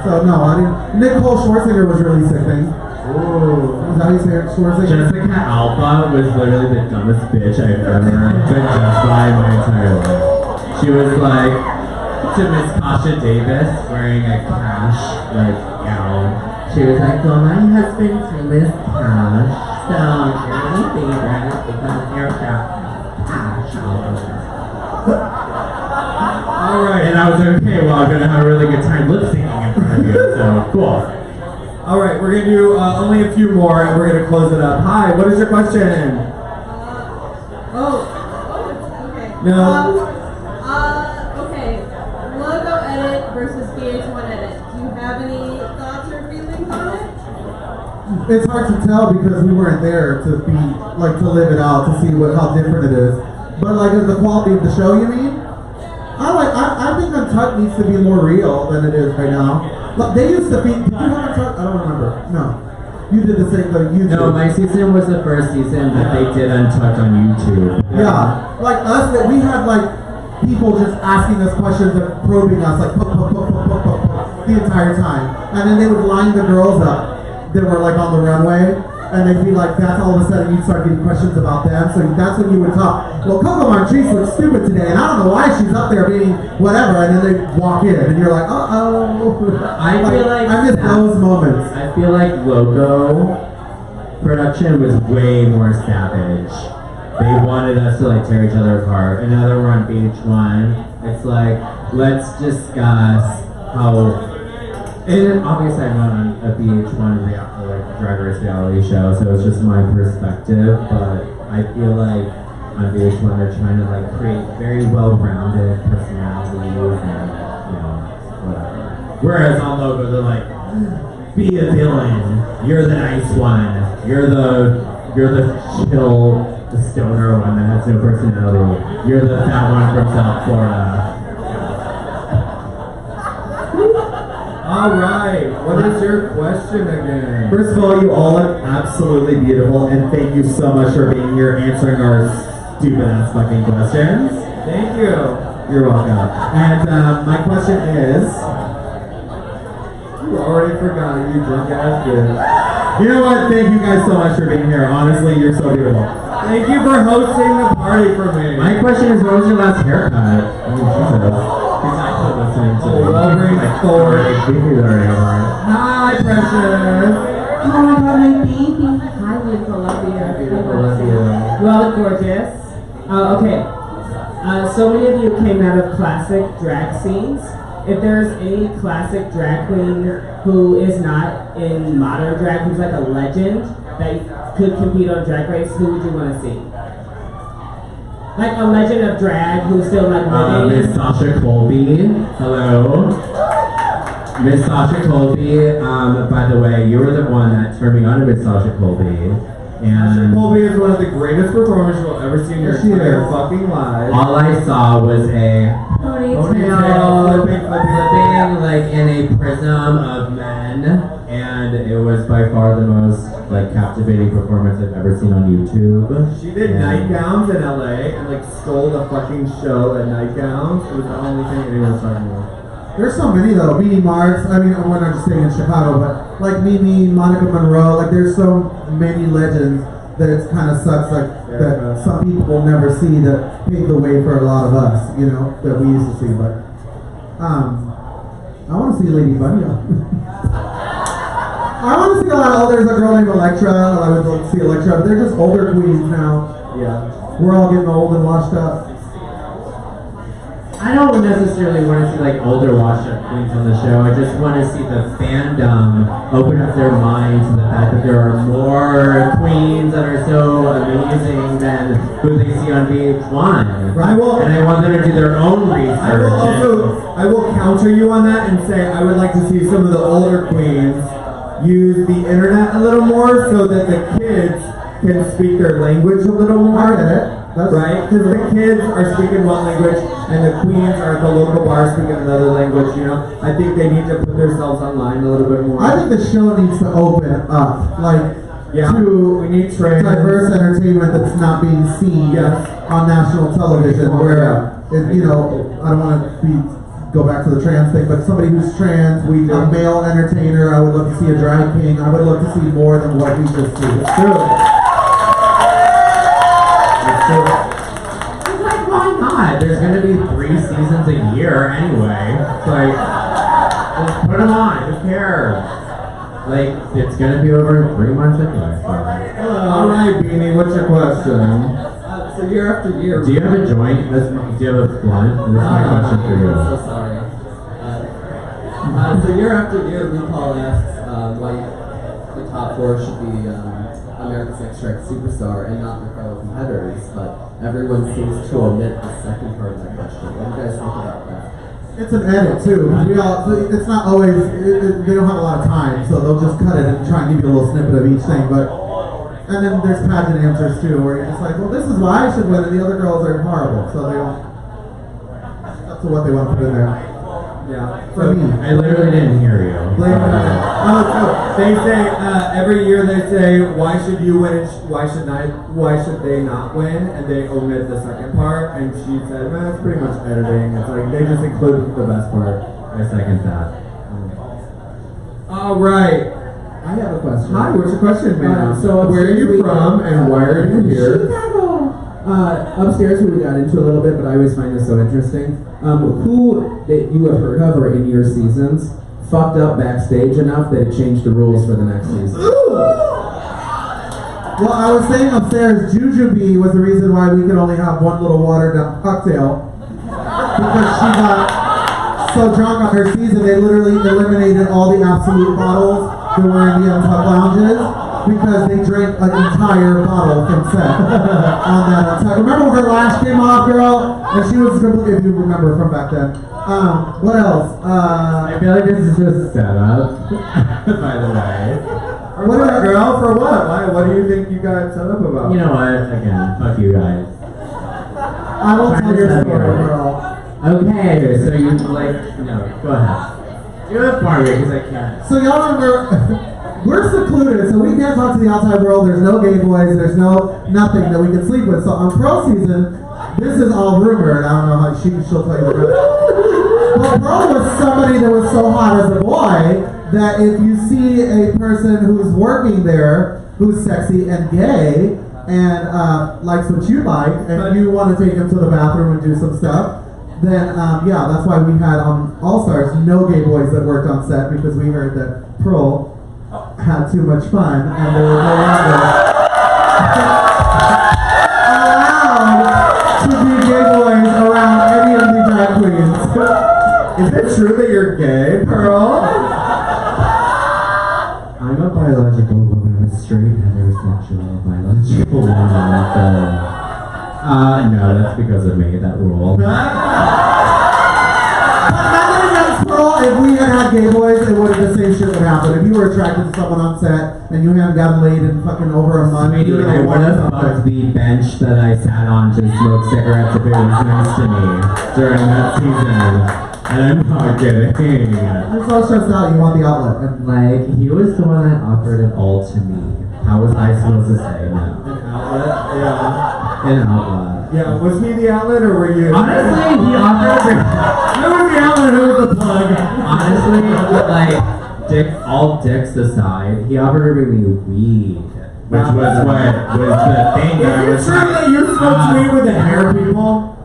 So no, I didn't. Nicole Schwarzenegger was really sickening. Ooh. Is that how you say it? Schwarzenegger? Jessica Alba was literally the dumbest bitch I've ever been judged by in my entire life. She was like to Miss Kasha Davis wearing a cash like gown. She was like, well, my husband's name is Cash, so if you're any favorite, because you're Cash. Alright, and I was like, okay, well, I'm gonna have a really good time lip syncing in front of you, so cool. All right, we're gonna do only a few more, and we're gonna close it up. Hi, what is your question? Okay. No. Okay. Logo edit versus VH1 edit. Do you have any thoughts or feelings on it? It's hard to tell because we weren't there to be like to live it out to see how different it is. But like the quality of the show, you mean? I think Untucked needs to be more real than it is right now. Like, they used to be. Did you have Untucked? I don't remember. No. You did the same thing. YouTube. No, my season was the first season that they did Untucked on YouTube. Yeah. Like us, that we had like people just asking us questions and probing us like the entire time. And then they would line the girls up that were like on the runway. And they'd be like, that's all of a sudden you'd start getting questions about them. So that's when you would talk. Well, Coco Montrese looks stupid today, and I don't know why she's up there being whatever. And then they walk in, and you're like, uh-oh. I feel like I miss those moments. I feel like Logo production was way more savage. They wanted us to like tear each other apart. And now that we're on VH1, it's like, let's discuss how. And obviously I'm not on a VH1 reality Drag Race reality show, so it's just my perspective. But I feel like on VH1 they're trying to like create very well-rounded personalities and whatever. Whereas on Logo they're like, be a villain. You're the nice one. You're the chill, the stoner one that has no personality. You're the fat one from South Florida. Alright, what is your question again? First of all, you all look absolutely beautiful, and thank you so much for being here answering our stupid ass fucking questions. Thank you. You're welcome. And my question is, You already forgot, you drunk ass bitch. you know what? Thank you guys so much for being here. Honestly, you're so beautiful. Thank you for hosting the party for me. My question is, what was your last haircut? Oh, Jesus. Because I quit listening to Walgreens store. Hi, Precious. Oh my god, my baby. Hi, beautiful, love you. You all look gorgeous. Okay. So many of you came out of classic drag scenes. If there's any classic drag queen who is not in modern drag, who's like a legend that could compete on Drag Race, who would you want to see? Like a legend of drag who's still like living. Miss Sasha Colby. Hello. Miss Sasha Colby. By the way, you were the one that turned me on to Miss Sasha Colby. And Colby is one of the greatest performers you'll ever see in your entire fucking life. all I saw was a Ponytail, flipping like in a prism of men, and it was by far the most like captivating performance I've ever seen on YouTube. She did nightgowns in LA and like stole the fucking show at nightgowns. It was the only thing anyone was talking about. There's so many though. Mimi Marks. I mean, we're not just staying in Chicago, but like Mimi, Monica Monroe. Like there's so many legends that it kind of sucks. Like that some people will never see that paved the way for a lot of us. You know that we used to see. But I want to see Lady Bunny. I want to see a lot of. There's a girl named Electra. I would like to see Electra. But they're just older queens now. Yeah. We're all getting old and washed up. I don't necessarily want to see like older washed-up queens on the show. I just want to see the fandom open up their minds to the fact that there are more queens that are so amazing than who they see on VH1. I will, and I want them to do their own research. I will counter you on that and say I would like to see some of the older queens use the internet a little more so that the kids can speak their language a little more. Right? Because the kids are speaking one language and the queens are at the local bar speaking another language, you know? I think they need to put themselves online a little bit more. I think the show needs to open up, like, to we need trans. diverse entertainment that's not being seen on national television. Where, it, you know, I don't want to go back to the trans thing, but somebody who's trans, a male entertainer, I would love to see a drag king. I would love to see more than what we just see. It's true. It's like, why not? There's gonna be 3 seasons a year anyway. It's like, just put them on. Who cares? Like, it's gonna be over 3 months anyway. So. Alright, Beanie, what's your question? So year after year. Do you have a joint? Do you have a blunt? This is my question for you. I'm so sorry. So year after year, RuPaul asks why the top 4 should be America's Next Drag Superstar and not their fellow competitors, but everyone seems to omit the second part of that question. What do you guys think about that? It's an edit too. It's not always. They don't have a lot of time, so they'll just cut it and try and give you a little snippet of each thing. And then there's pageant answers too, where you're just like, well, this is why I should win, and the other girls are horrible, so they don't. That's what they want to put in there. Yeah. For me. I literally didn't hear you. Blame it on it. They say every year they say why should you win? Why should they not win? And they omit the second part. And she said, man, it's pretty much editing. It's like they just include the best part. I second that. All right. I have a question. Hi, what's your question, man? So where are you from and why are you here? Chicago. Upstairs we got into a little bit, but I always find this so interesting. Who that you have heard of or in your seasons fucked up backstage enough that it changed the rules for the next season? Well, I was saying upstairs, Jujubee was the reason why we could only have one little watered down cocktail. Because she got so drunk on her season, they literally eliminated all the absolute bottles that were in the Untucked lounges because they drank an entire bottle from set on that Untucked. Remember when her lash came off, girl? And she was completely, if you remember from back then. What else? I feel like this is just a setup, by the way. What up, girl? For what? What do you think you got set up about? You know what? Again, fuck you guys. I will tell your story, girl. Okay, so you like, no, go ahead. Do it for me, because I can't. So y'all remember, we're secluded, so we can't talk to the outside world. There's no gay boys, there's no nothing that we can sleep with. So on Pearl season, this is all rumored. I don't know how she'll tell you the truth. But Pearl was somebody that was so hot as a boy that if you see a person who's working there, who's sexy and gay, and likes what you like, and you want to take him to the bathroom and do some stuff, then yeah, that's why we had on All Stars no gay boys that worked on set, because we heard that Pearl had too much fun and they were no longer allowed to be gay boys around any of the drag queens. Is it true that you're gay, Pearl? I'm a biological woman, I'm a straight heterosexual biological woman. No, that's because of me, that rule. But nothing against Pearl. If we had gay boys, it would have the same shit would happen. If you were attracted to someone on set and you hadn't gotten laid in fucking over a month, Sweetie, you I would have fucked the bench that I sat on to smoke cigarettes if it was nice to me during that season. And I'm not kidding. You're so stressed out, you want the outlet. And Like, he was the one that offered it all to me. How was I supposed to say no? An outlet? Yeah. An outlet. Yeah, was he the outlet or were you? Honestly, he offered me. Who was the outlet? Who was the plug? Honestly, like, all dicks aside, he offered to bring me weed. Which was what was the thing that I was Is it true that you smoked weed with the hair people?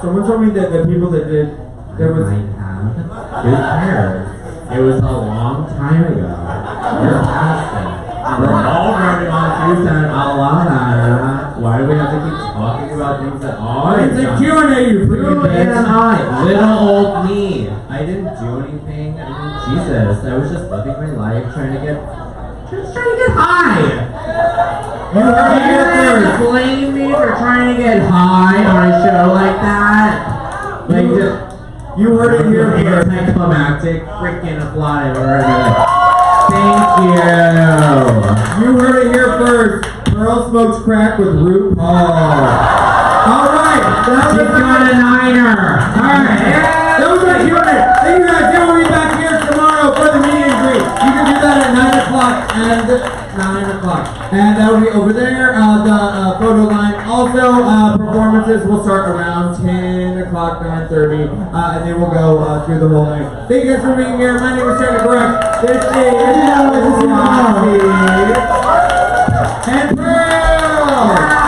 Someone told me that the people that did, there was... might have good hair. It was a long time ago. We're past it. We're already on Tuesday. Why do we have to keep talking about things that all It's a Q&A, you freaking Who bitch. am I? Little old me. I didn't do anything. I mean, Jesus. I was just living my life trying to get high. You heard it here You're first. blaming me for trying to get high on a show like that? Like, just... You heard it here first. Anticlimactic freaking applaud already. Thank you. You heard it here first. Pearl smokes crack with RuPaul. Alright, She's got a niner. Alright. that was our Q&A. Thank you guys. We'll be back here tomorrow for the meet and greet. You can do that at 9 o'clock and 9 o'clock. And that will be over there, the photo line. Also, performances will start around 10 o'clock, 9:30, and they will go through the whole night. Thank you guys for being here. My name is Shannon Correct. This is Roxxxy and Pearl.